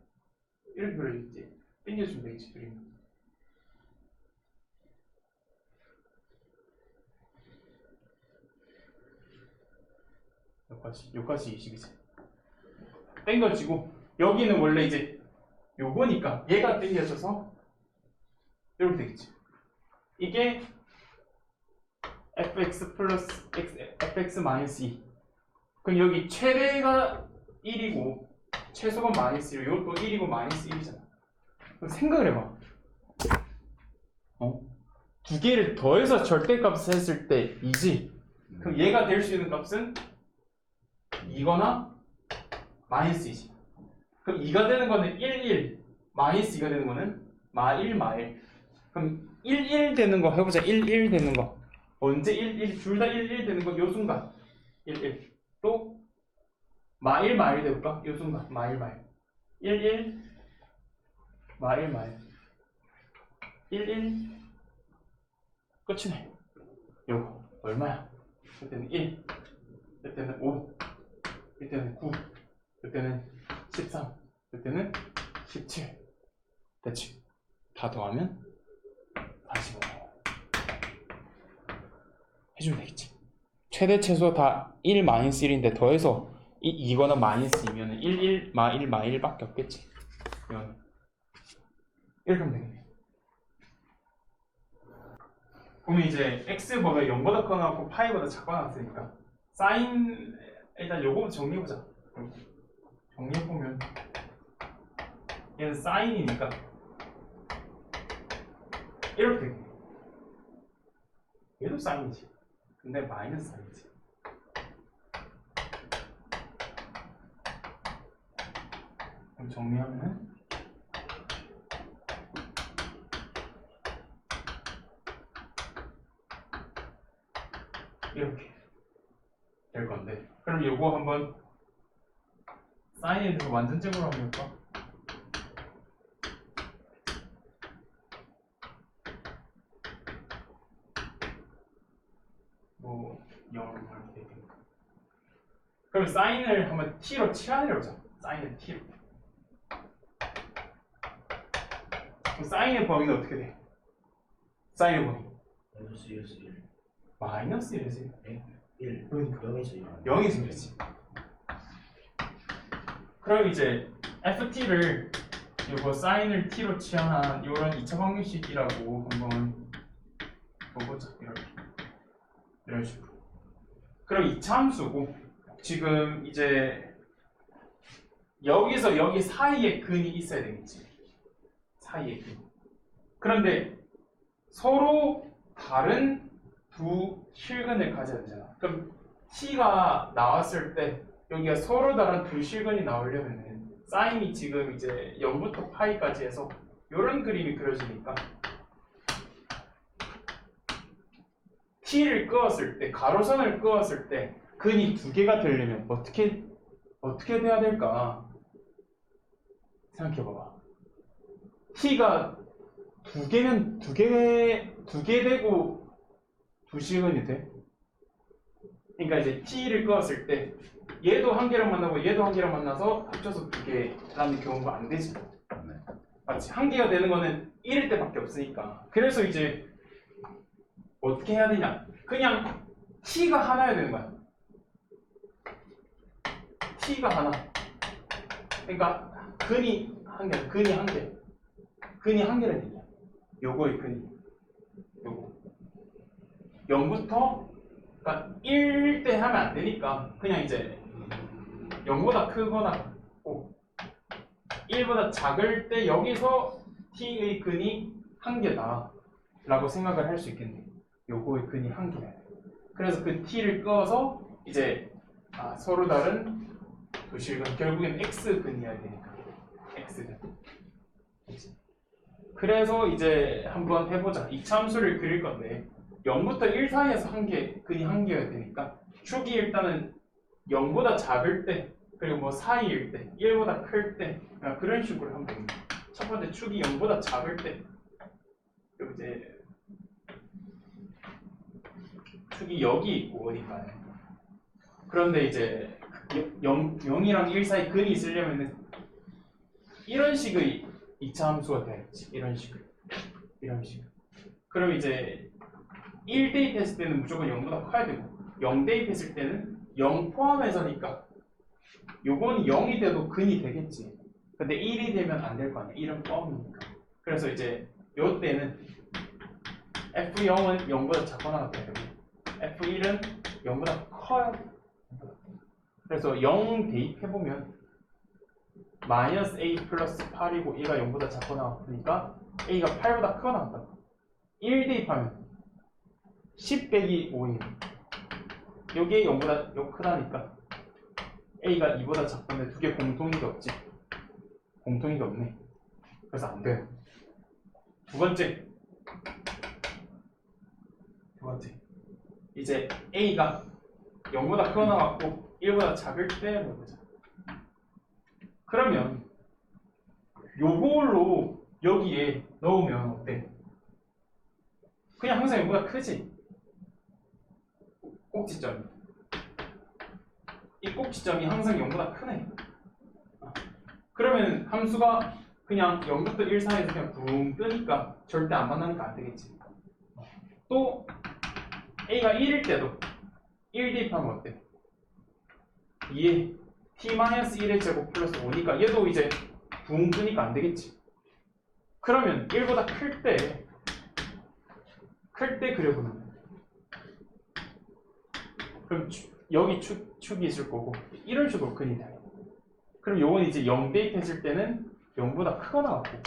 이렇게 그려지지. 당겨주면 되겠지, 그림. 여기까지 20이지. 당겨지고 여기는 원래 이제 요거니까 얘가 당겨져서 이렇게 되겠지. 이게 fx 플러스 fx 마이너스 2. 그럼 여기 최대가 1이고 최소가 마이너스 1, 이것도 1이고 마이너스 1이잖아. 그럼 생각을 해봐. 두 개를 더해서 절대값을 했을 때 2지. 그럼 얘가 될 수 있는 값은 2거나 마이너스 2지. 그럼 2가 되는 거는 1, 1, 마이너스 2가 되는 거는 마 1, 마 1. 그럼 1, 1 되는 거 해보자. 1, 1 되는 거. 언제 1, 1, 둘 다 1, 1 되는 거? 요 순간. 1, 1. 또 마 1, 마 1 돼볼까? 요 순간. 마 1, 마 1. 1, 1, 마 1, 마 1. 1, 1. 끝이네. 요거 얼마야? 이때는 1, 이때는 5, 이때는 9, 이때는 13, 이때는 17. 됐지? 다 더하면 45. 해주면 되겠지. 최대 최소 다 1 마이너스 1인데 더해서 2거나 마이너스 2면 1, 1, 마 1, 마 1밖에 없겠지. 이렇게 하면 되겠네. 그러면 이제 x번호가 0보다 커나고 파이보다 작거나 났으니까 사인 일단 요거부터 정리해보자. 정리해보면 얘는 사인이니까 이렇게 되겠네. 얘도 사인이지. 근데 마이너스 사인이지. 정리하면은 이렇게 될 건데, 그럼 요거 한번 사인에 대해서 완전적으로 한번 해볼까? 뭐 0 이렇게 되니까. 그럼 사인을 한번 t로 치환해보자. 사인을 t로. 그럼 사인의 범위는 어떻게 돼? 사인의 범위 마이너스 1에서 1. 마이너스 1에서 1. 그러니까 0에서 1. 0에서 1이지. 그럼 이제 ft를 요거 사인을 t로 치환한 요런 2차 방정식이라고 한번 보고자. 이런 식으로. 그럼 2차 함수고, 지금 이제 여기서 여기 사이에 근이 있어야 되겠지. 사이에 근. 그런데 서로 다른 두 실근을 가져야 되잖아. 그럼 t가 나왔을 때 여기가 서로 다른 두 실근이 나오려면은 사인이 지금 이제 0부터 파이까지 해서 이런 그림이 그려지니까 t를 끄었을 때, 가로선을 끄었을 때 근이 두 개가 되려면 어떻게 돼야 될까? 생각해봐봐. t가 두 개면 두 개 되고 두 실근이 돼? 그러니까 이제 t를 끄었을 때 얘도 한 개랑 만나고 얘도 한 개랑 만나서 합쳐서 두 개라는 경우가 안 되지. 맞지? 한 개가 되는 거는 1일 때밖에 없으니까. 그래서 이제 어떻게 해야 되냐? 그냥 t가 하나여야 되는 거야. t가 하나. 그러니까 근이 한 개, 근이 한 개. 근이 한 개라는 얘기야. 요거의 근이. 요거. 0부터 그러니까 1일 때 하면 안 되니까 그냥 이제 0보다 크거나 같고 1보다 작을 때 여기서 t의 근이 한 개다 라고 생각을 할 수 있겠네. 요거의 근이 한 개야. 그래서 그 t를 끄어서 이제 서로 다른 두 실근, 결국엔 x근이어야 되니까 x근. 그래서 이제 한번 해보자. 이 참수를 그릴 건데 0부터 1 사이에서 한 개, 근이 한 개여야 되니까 축이 일단은 0보다 작을 때, 그리고 뭐 사이일 때, 1보다 클 때, 그런 식으로 하면 됩니다. 첫 번째 축이 0보다 작을 때, 그리고 이제 축이 여기 있고 어딘가에. 그런데 이제 0이랑 1 사이 근이 있으려면 이런 식의 2차 함수가 돼야지. 이런 식으로. 그럼 이제 1 대입했을 때는 무조건 0보다 커야 되고 0 대입했을 때는 0 포함해서니까 요건 0이 돼도 근이 되겠지. 근데 1이 되면 안 될 거 아니야. 1은 뻥이니까. 그래서 이제 요 때는 F0은 0보다 작거나 같아야 되고 F1은 0보다 커야 돼. 그래서 0 대입해보면 마이너스 A 플러스 8이고 A가 0보다 작거나 같으니까 A가 8보다 크거나 같다. 1 대입하면 10 빼기 5인 여기에 0보다 크다니까 A가 2보다 작던데 두 개 공통인 게 없지. 공통인 게 없네. 그래서 안 돼요. 두 번째 이제 A가 0보다 크거나 같고 1보다 작을 때 보자. 그러면 요걸로 여기에 넣으면 어때? 그냥 항상 0보다 크지. 꼭지점이. 이 꼭지점이 항상 0보다 크네. 그러면 함수가 그냥 0부터 1 사이에서 그냥 붕 뜨니까 절대 안 만나니까 안 되겠지. 또 A가 1일 때도 1 대입하면 어때? 2에 t-1의 제곱 플러스 5니까 얘도 이제 붕 뜨니까 안 되겠지. 그러면 1보다 클 때 그려보면 그럼 여기 축이 있을 거고 이런 식으로 근이 돼요. 그럼 요건 이제 0 대입했을 때는 0보다 크거나 같고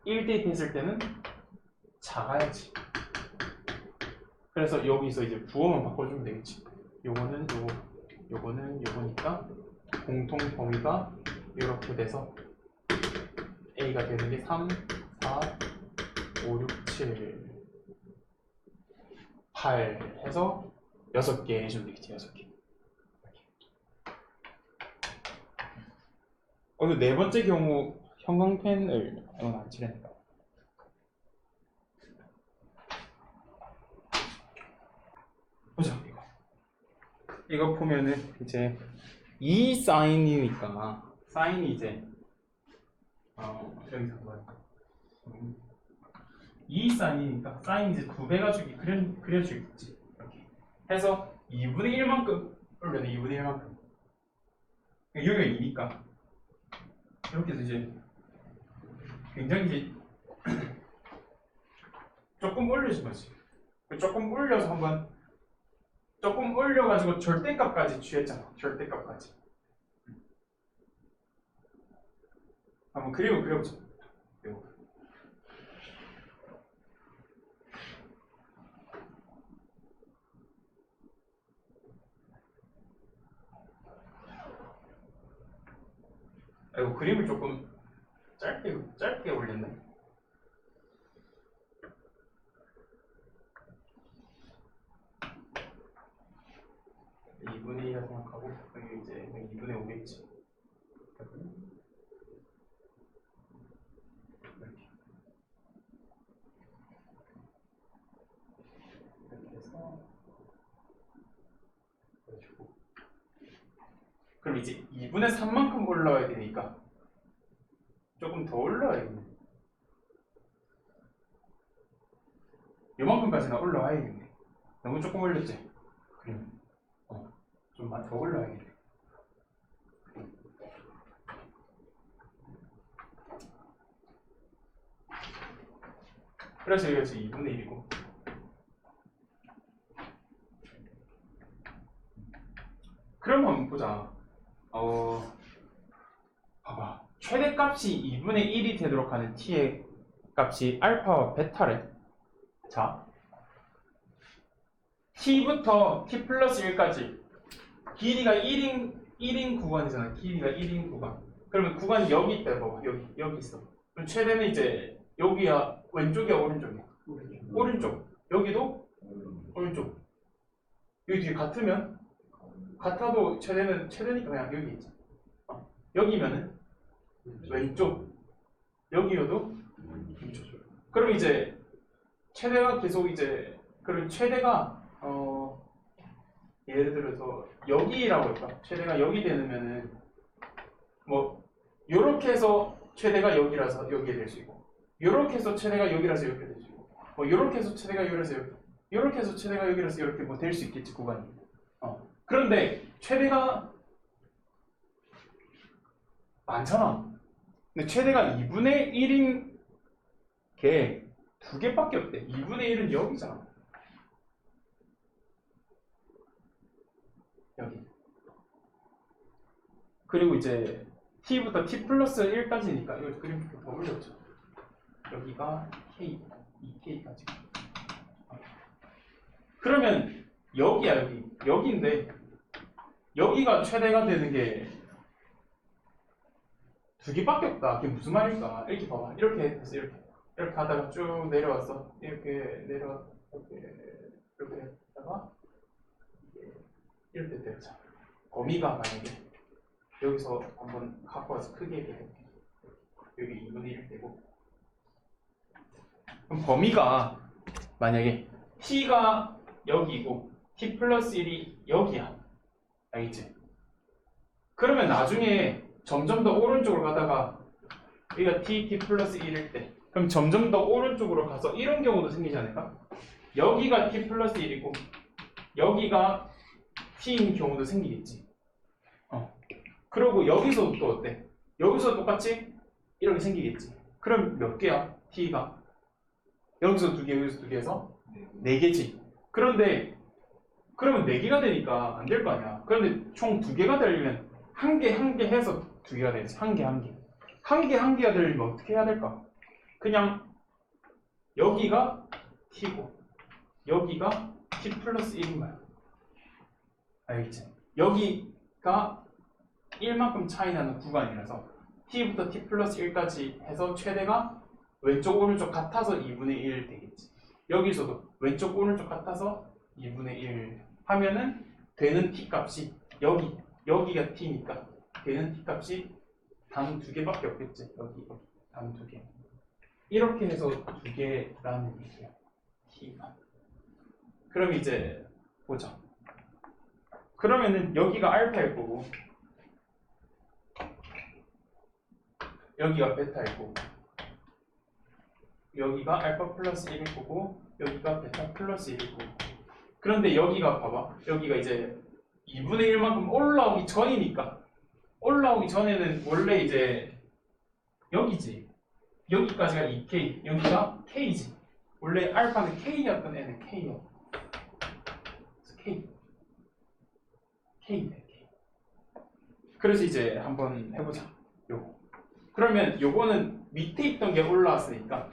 1 대입했을 때는 작아야지. 그래서 여기서 이제 부호만 바꿔주면 되겠지. 요거는 요거니까 공통 범위가 이렇게 돼서 A가 되는 게 3, 4, 5, 6, 7, 8 해서 6개 해주면 되겠지. 6개. 오늘 네 번째 경우 형광펜을 이건 안 칠하니까. 보자 이거 보면은 이제 이 사인이니까 사인이 이제 여기서 뭐야? 이 사인이니까 사인 이제 2배가 그려주겠지. 이렇게 해서 2분의 1만큼 올려내 2분의 1만큼. 여기가 2니까 이렇게 해서 이제 굉장히 이제 조금 올려준 거지. 조금 올려서 한번 조금 올려가지고 절대값까지 취했잖아. 절대값까지. 한번 그림을 그려보자. 이거. 이거 그림을 조금 짧게 올렸네. 이 2분의 1이라 생각하고 여기 이제 2분의 5겠지. 이렇게 해서 그래가지고 그럼 이제 2분의 3만큼 올라와야 되니까 조금 더 올라와야겠네. 요만큼까지는 올라와야겠네. 너무 조금 올렸지? 그럼 좀 더 올라와야겠네. 그래서 여기가 지금 2분의 1이고 그럼 한번 보자. 봐봐. 최대값이 2분의 1이 되도록 하는 t의 값이 알파와 베타래. 자, t부터 t 플러스 1까지 길이가 1인 구간이잖아. 길이가 1인 구간. 그러면 구간이 여기 있다. 봐봐. 여기 있어. 그럼 최대는 이제 여기야 왼쪽이야 오른쪽이야? 오른쪽. 여기도 오른쪽. 여기 뒤에 같아도 최대니까 그냥 여기 있지. 여기면은 왼쪽. 여기여도 왼쪽. 그럼 이제 최대가 계속 이제 그럼 최대가 예를 들어서 여기라고 할까? 최대가 여기 되면은 뭐 요렇게 해서 최대가 여기라서 여기에 될 수 있고 요렇게 해서 최대가 여기라서 이렇게 될 수 있고 뭐 요렇게 해서 최대가 여기라서 요렇게 해서 최대가 여기라서 이렇게 뭐 될 수 있겠지 구간이. 그런데 최대가 많잖아. 근데 최대가 2분의 1인 게 2개밖에 없대. 2분의 1은 여기잖아. 여기. 그리고 이제 t부터 t 플러스 1까지니까 이거 그림 좀 더 올려보자. 여기가 k, 2k까지. 그러면 여기야 여기인데 여기가 최대가 되는 게 2개밖에 없다. 그게 무슨 말일까? 이렇게 봐봐. 이렇게 해서 이렇게 하다가 쭉 내려왔어. 이렇게 하다가 이렇게 되자. 범위가 만약에 여기서 한번 갖고 와서 크게 해볼게. 여기 2분의 1 되고 그럼 범위가 만약에 t가 여기고 t 플러스 1이 여기야. 알겠지? 그러면 나중에 점점 더 오른쪽으로 가다가 여기가 t 플러스 1일 때 그럼 점점 더 오른쪽으로 가서 이런 경우도 생기지 않을까? 여기가 t 플러스 1이고 여기가 t인 경우도 생기겠지. 그리고 여기서도 또 어때? 여기서 똑같이 이렇게 생기겠지. 그럼 몇 개야? t가 여기서 2개 여기서 2개 해서 4개지. 그런데 그러면 4개가 되니까 안 될 거 아니야. 그런데 총 2개가 되려면 한 개 해서 2개가 되지. 한 개가 되려면 어떻게 해야 될까? 그냥 여기가 t고 여기가 t 플러스 1인 거야. 알겠지? 여기가 1만큼 차이 나는 구간이라서 t부터 t 플러스 1까지 해서 최대가 왼쪽 오른쪽 같아서 2분의 1 되겠지. 여기서도 왼쪽 오른쪽 같아서 2분의 1 하면은 되는 t 값이 여기가 t니까 되는 t 값이 단 두 개밖에 없겠지. 여기 단 두 개. 이렇게 해서 두 개라는 얘기야. t가. 그럼 이제 보자. 그러면은 여기가 알파일 거고 여기가 베타일 거고 여기가 알파 플러스 1일 거고 여기가 베타 플러스 1일 거고. 그런데 여기가 봐봐. 여기가 이제 2분의 1만큼 올라오기 전이니까 올라오기 전에는 원래 이제 여기지. 여기까지가 2K, 여기가 K지. 원래 알파는 K였던 애는 K야. K. K네, K. 그래서 이제 한번 해보자. 요거. 그러면 요거는 밑에 있던 게 올라왔으니까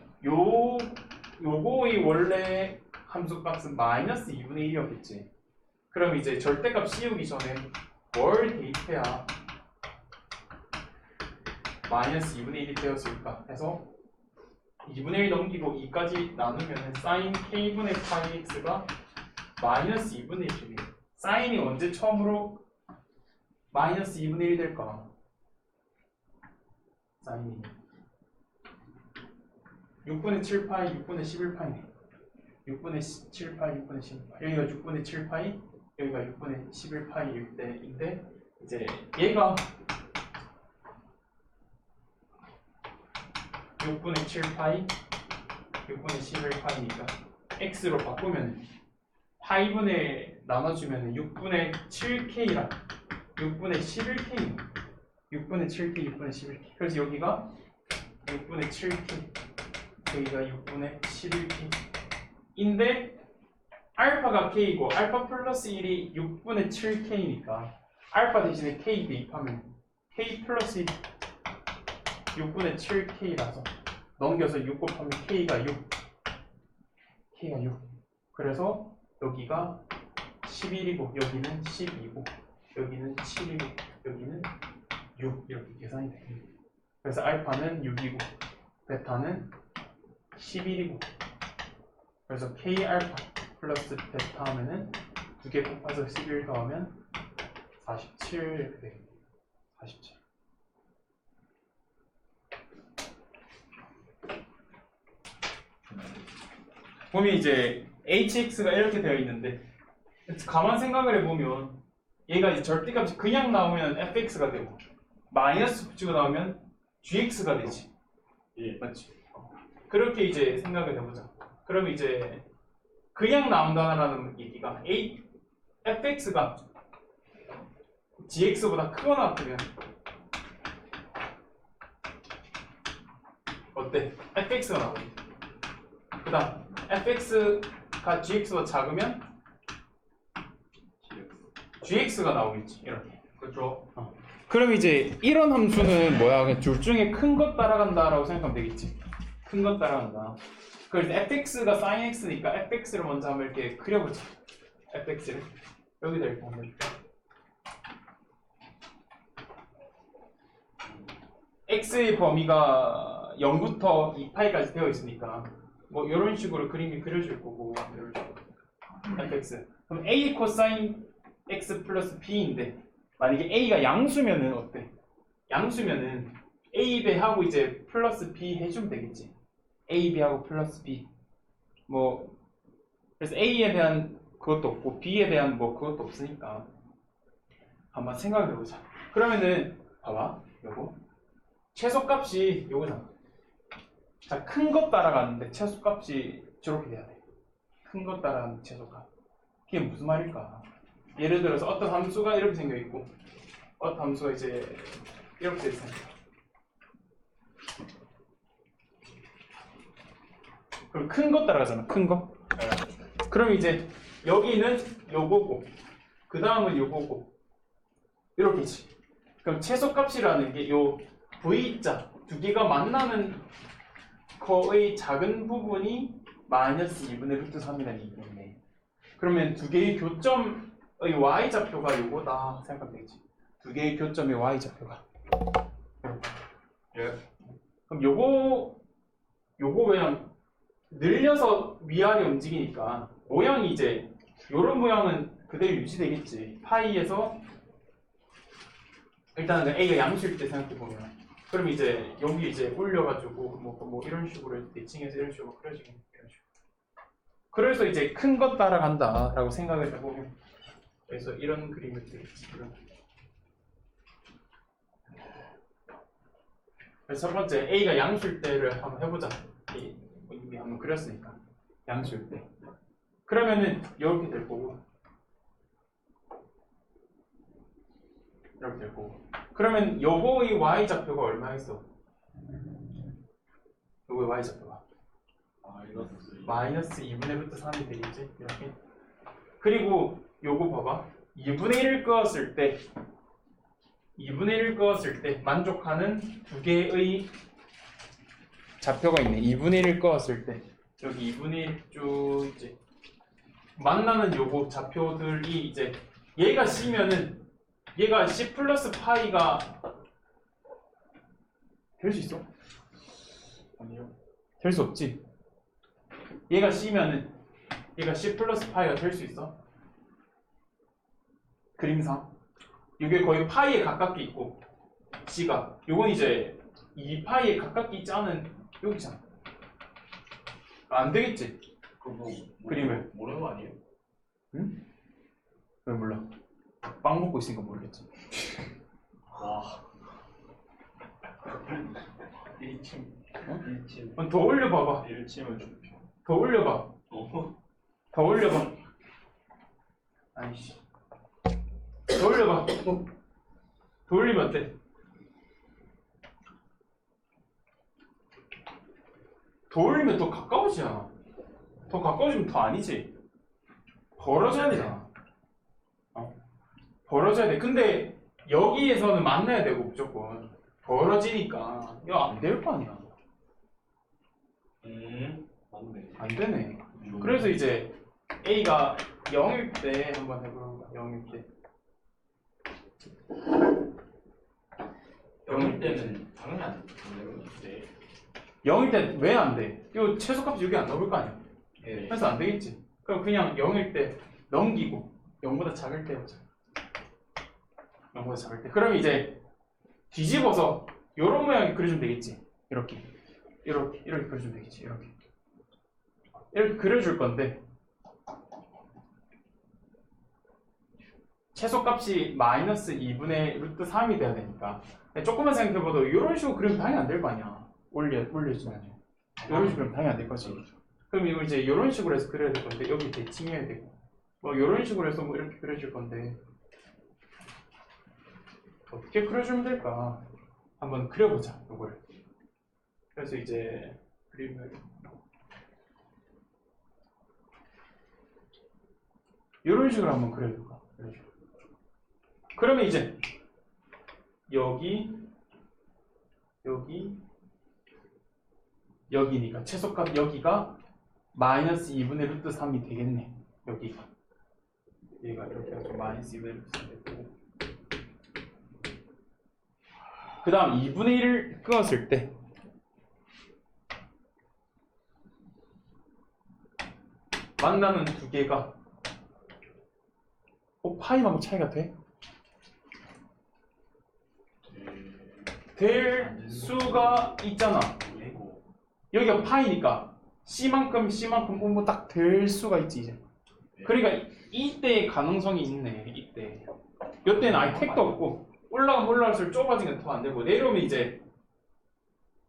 요거의 원래 함수값은 마이너스 2분의 1이었겠지. 그럼 이제 절대값 씌우기 전에 뭘 대입해야 마이너스 2분의 1이 되었을까 해서 2분의 1 넘기고 2까지 나누면 sin k분의 파이 x가 마이너스 2분의 1이에요. 사인이 언제 처음으로 마이너스 2분의 1이 될까? 사인이 6분의 7파이, 6분의 11파이네. 6분의 7파이, 6분의 11파이. 여기가 6분의 7파이, 여기가 6분의 11파이일 때인데 이제 얘가 6분의 7파이, 6분의 11파이니까 x로 바꾸면 파이분의 나눠주면 6분의 7k랑 6분의 11k 6분의 7k, 6분의 11k. 그래서 여기가 6분의 7k, 여기가 6분의 11k 인데 알파가 k이고 알파 플러스 1이 6분의 7k니까 알파 대신에 k 대입하면 k 플러스 1 6분의 7k라서 넘겨서 6 곱하면 k가 6 k가 6. 그래서 여기가 11이고 여기는 12고 여기는 7이고 여기는 6 이렇게 계산이 됩니다. 그래서 알파는 6이고 베타는 11이고 그래서 k 알파 플러스 베타 하면은 두 개 곱해서 11 더하면 47 이렇게 됩니다. 47. 보면 이제 hx가 이렇게 되어 있는데 가만 생각을 해보면 얘가 이제 절대값이 그냥 나오면 fx가 되고 마이너스 붙이고 나오면 gx가 되지. 예. 맞지? 그렇게 이제 생각을 해보자. 그럼 이제 그냥 나온다는 얘기가 fx가 gx보다 크거나 같으면 어때? fx가 나오지. 그 다음 fx가 gx보다 작으면 gx가 나오겠지. 이렇게. 그렇죠? 그럼 이제 이런 함수는 뭐야? 둘 중에 큰 것 따라간다라고 생각하면 되겠지. 큰 것 따라간다. 그래서 fx가 sin x니까 fx를 먼저 한번 이렇게 그려보자. fx를 여기다 이렇게 한번 해줄게. x의 범위가 0부터 2파이까지 되어 있으니까 뭐 이런 식으로 그림이 그려질 거고 이런 식으로 fx. 그럼 a 코사인 x 플러스 b인데 만약에 a가 양수면은 어때? 양수면은 a 배하고 이제 플러스 b 해주면 되겠지. a 배하고 플러스 b. 뭐 그래서 a에 대한 그것도 없고 b에 대한 뭐 그것도 없으니까 한번 생각을 해보자. 그러면은 봐봐, 요거 최소값이 요거잖아. 자, 큰 것 따라가는데 최소값이 저렇게 돼야 돼. 큰 것 따라가는 최소값. 그게 무슨 말일까? 예를 들어서 어떤 함수가 이렇게 생겨 있고 어떤 함수가 이제 이렇게 생겨. 그럼 큰 것 따라가잖아. 큰 거. 그럼 이제 여기는 요거고 그 다음은 요거고 이렇게지. 그럼 최소값이라는 게 요 V자 두 개가 만나는 거의 작은 부분이 마이너스 2분의 루트 3이라는 얘기네. 그러면 두 개의 교점의 y좌표가 요거다 생각하면 되겠지. 두 개의 교점의 y좌표가. 예. 그럼 요거 그냥 늘려서 위아래 움직이니까 모양이 이제 요런 모양은 그대로 유지되겠지. 파이에서 일단은 a가 양수일 때 생각해 보면, 그럼 이제 여기 이제 올려가지고 뭐 이런 식으로 대칭해서 이런 식으로 그려지고 이런 식으로. 그래서 이제 큰 것 따라간다라고 생각을 해보면, 그래서 이런 그림을 되겠지. 그래서 첫 번째 a가 양수일 때를 한번 해보자. 이미 한번 그렸으니까 양수일 때. 그러면은 이렇게 될 거고, 이렇게 될 거고. 그러면 요거의 y좌표가 얼마겠어? 요거의 y좌표가 마이너스 2분의 루트 3이 되겠지? 이렇게. 그리고 요거 봐봐. 2분의 1을 그었을 때 2분의 1을 그었을 때 만족하는 두 개의 좌표가 있네. 2분의 1을 그었을 때 여기 2분의 1 쭉 이제 만나는 요거 좌표들이 이제 얘가 C면은 얘가 C 플러스 파이가 될 수 있어? 아니요. 될 수 없지. 얘가 C면은 얘가 C 플러스 파이가 될 수 있어? 그림상 이게 거의 파이에 가깝게 있고 C가 요건 이제 이 파이에 가깝게 있지 않은 여기잖아. 안 되겠지? 그림을 모르는 거 아니에요? 응? 왜 몰라? 빵 먹고 있으니까 모르겠지. 와. 1침. 어? 1침. 더 올려봐봐. 1침을 좀. 더 올려봐. 더 올려봐. 아이씨. 더 올려봐. 더 올리면 어때? 더 올리면 더 가까워지잖아. 더 가까워지면 더 아니지. 벌어져야 되잖아. 벌어져야 돼. 근데 여기에서는 만나야 되고 무조건 벌어지니까 이거 안 될 거 아니야. 맞네. 안 되네. 그래서 이제 A가 0일 때 한번 해보는 거야. 0일 때. 0일 때는 당연히 안 되는데. 0일 때 왜 안 돼? 이거 최소값 여기 안 넣을 거 아니야. 예. 그래서 안 되겠지. 그럼 그냥 0일 때 넘기고 0보다 작을 때 보자. 0보다 작을 때. 그럼 이제 뒤집어서 이런 모양이 그려주면 되겠지. 이렇게 그려주면 되겠지. 이렇게 그려줄 건데 최소값이 마이너스 2분의 루트 3이 돼야 되니까 조금만 생각해봐도 이런 식으로 그리면 당연히 안 될 거 아니야. 올려주면 이런 식으로 그리면 당연히 안 될 거지. 그럼 이걸 이제 이런 식으로 해서 그려야 될 건데 여기 대칭해야 되고 뭐 이런 식으로 해서 뭐 이렇게 그려줄 건데 어떻게 그려주면 될까? 한번 그려보자. 이걸. 그래서 이제 그림을 이런 식으로 한번 그려줄까? 그러면 이제 여기니까 최소값 여기가 마이너스 2분의 루트 3이 되겠네. 여기가 얘가 이렇게 해가지고 마이너스 2분의 루트 3이 되고 그 다음 2분의 1을 끊었을 때 만나는 두 개가 파이만큼 차이가 돼? 될 수가 있잖아. 여기가 파이니까 C만큼 뭐 딱 될 수가 있지 이제. 그러니까 이때의 가능성이 있네. 이때. 이때는 아예 택도 없고 올라가면 올라갈수록 좁아진 게 더 안 되고 내려오면 이제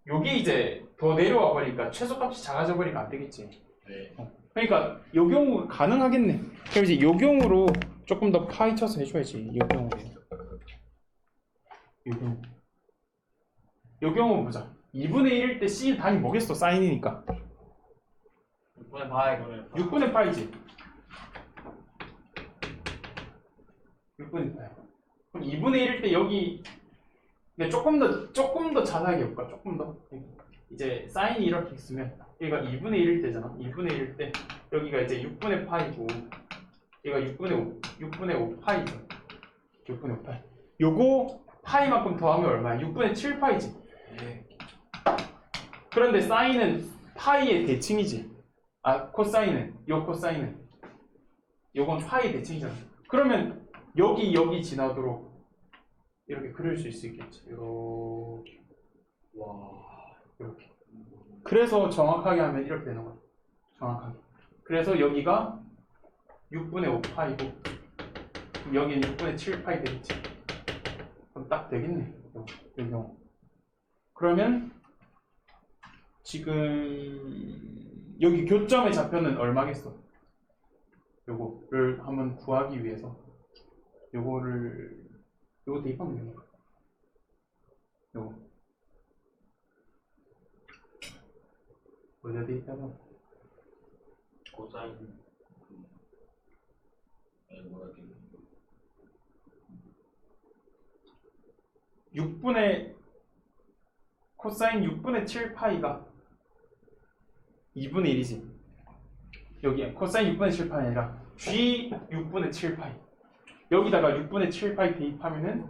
요게 이제 더 내려와 버리니까 최소값이 작아져 버리니까 안 되겠지. 네. 그러니까 요 경우가 가능하겠네. 그럼 이제 요 경우로 조금 더 파헤쳐서 해줘야지. 요 경우로. 요 경우 보자. 2분의 1일 때 C 단위 뭐겠어? 사인이니까. 6분의 파이. 6분의 파이지. 6분의 파이. 그럼 2분의 1일 때 여기 근데 조금 더 자세하게 볼까? 조금 더. 이제 사인이 이렇게 있으면 얘가 2분의 1일 때잖아. 2분의 1일 때 여기가 이제 6분의 파이고 얘가 6분의 5 파이죠. 6분의 5 파이. 요거 파이만큼 더하면 얼마야? 6분의 7파이지. 그런데 사인은 파이의 대칭이지. 아, 코사인은, 요 코사인은 요건 파이의 대칭이잖아. 그러면 여기 지나도록 이렇게 그릴 수 있겠지. 이렇게. 와. 이렇게. 그래서 정확하게 하면 이렇게 되는 거야. 정확하게. 그래서 여기가 6분의 5파이고 여기는 6분의 7파이 되겠지. 그럼 딱 되겠네. 이 경우. 그러면 지금 여기 교점의 좌표는 얼마겠어? 요거를 한번 구하기 위해서 요거 대입하면 되는 거야. 요거 어디다 대입하면 코사인. 뭐라 돼? 코사인 6분의 7파이가 2분의 1이지. 여기 코사인 6분의 7파이 아니라 G 6분의 7파이. 여기다가 6분의 7파이 대입하면은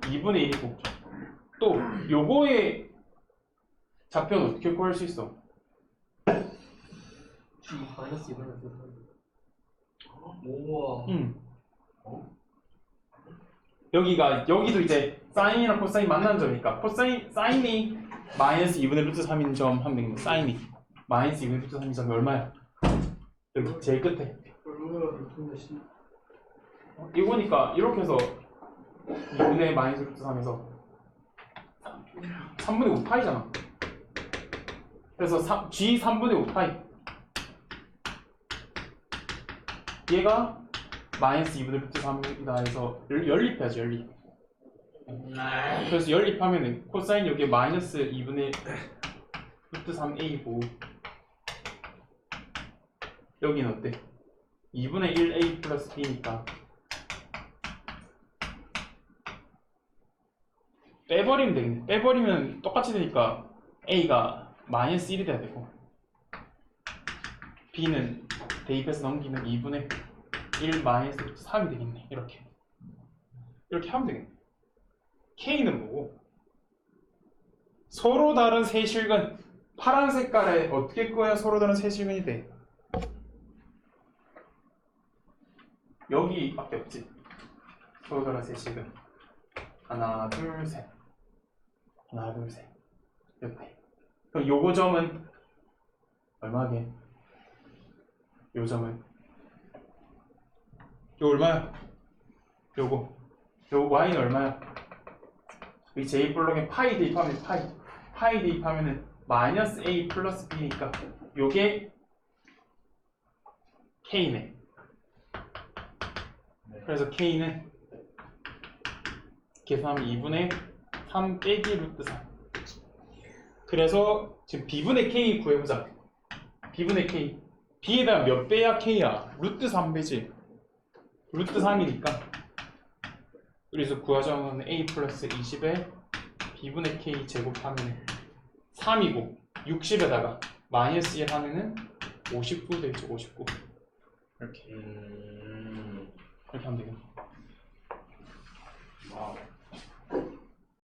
2분의 1이고 또 요거의 좌표는 어떻게 구할 수 있어? G 마이너스 2분의 3. 우와. 여기도 이제 사인이랑 코사인 만나는 점이니까 사인이 마이너스 2분의 루트 3인 점 하면 되겠네. 사인이 마이너스 2분의 루트 3인 점이 얼마야? 여기 제일 끝에. 이거니까 이렇게 해서 2분의 마이너스 루트 3에서 3분의 5파이잖아. 그래서 G 3분의 5파이 얘가 마이너스 2분의 루트 3이다 해서 연립해야지. 연립. 그래서 연립하면은 코사인 여기에 마이너스 2분의 루트 3a고 여기는 어때? 2분의 1a 플러스 b니까 빼버리면 되겠네. 빼버리면 똑같이 되니까 a가 마이너스 1이 돼야 되고 b는 대입해서 넘기면 2분의 1 마이너스 3이 되겠네. 이렇게 하면 되겠네. K는 뭐고? 서로 다른 세실근. 파란 색깔에 어떻게 꺼야 서로 다른 세실근이 돼? 여기밖에 없지. 서로 다른 세실근. 하나, 둘, 셋. 하나, 둘, 셋. 이렇게. 그럼 요거 점은 얼마게? 요 점은 요 얼마야? 요거 y는 얼마야? 이 J블록에 파이 대입하면 파이 대입하면은 마이너스 a 플러스 b니까 요게 k네. 그래서 k는 계산하면 2분의 3 빼기 루트 3. 그래서 지금 b분의 k 구해보자. b분의 k b에다가 몇 배야 k야? 루트 3배지. 루트 3이니까 그래서 구하자면 a 플러스 20에 b분의 k 제곱하면 3이고 60에다가 마이너스 1 하면은 59 되겠죠. 59 이렇게 하면 되겠네.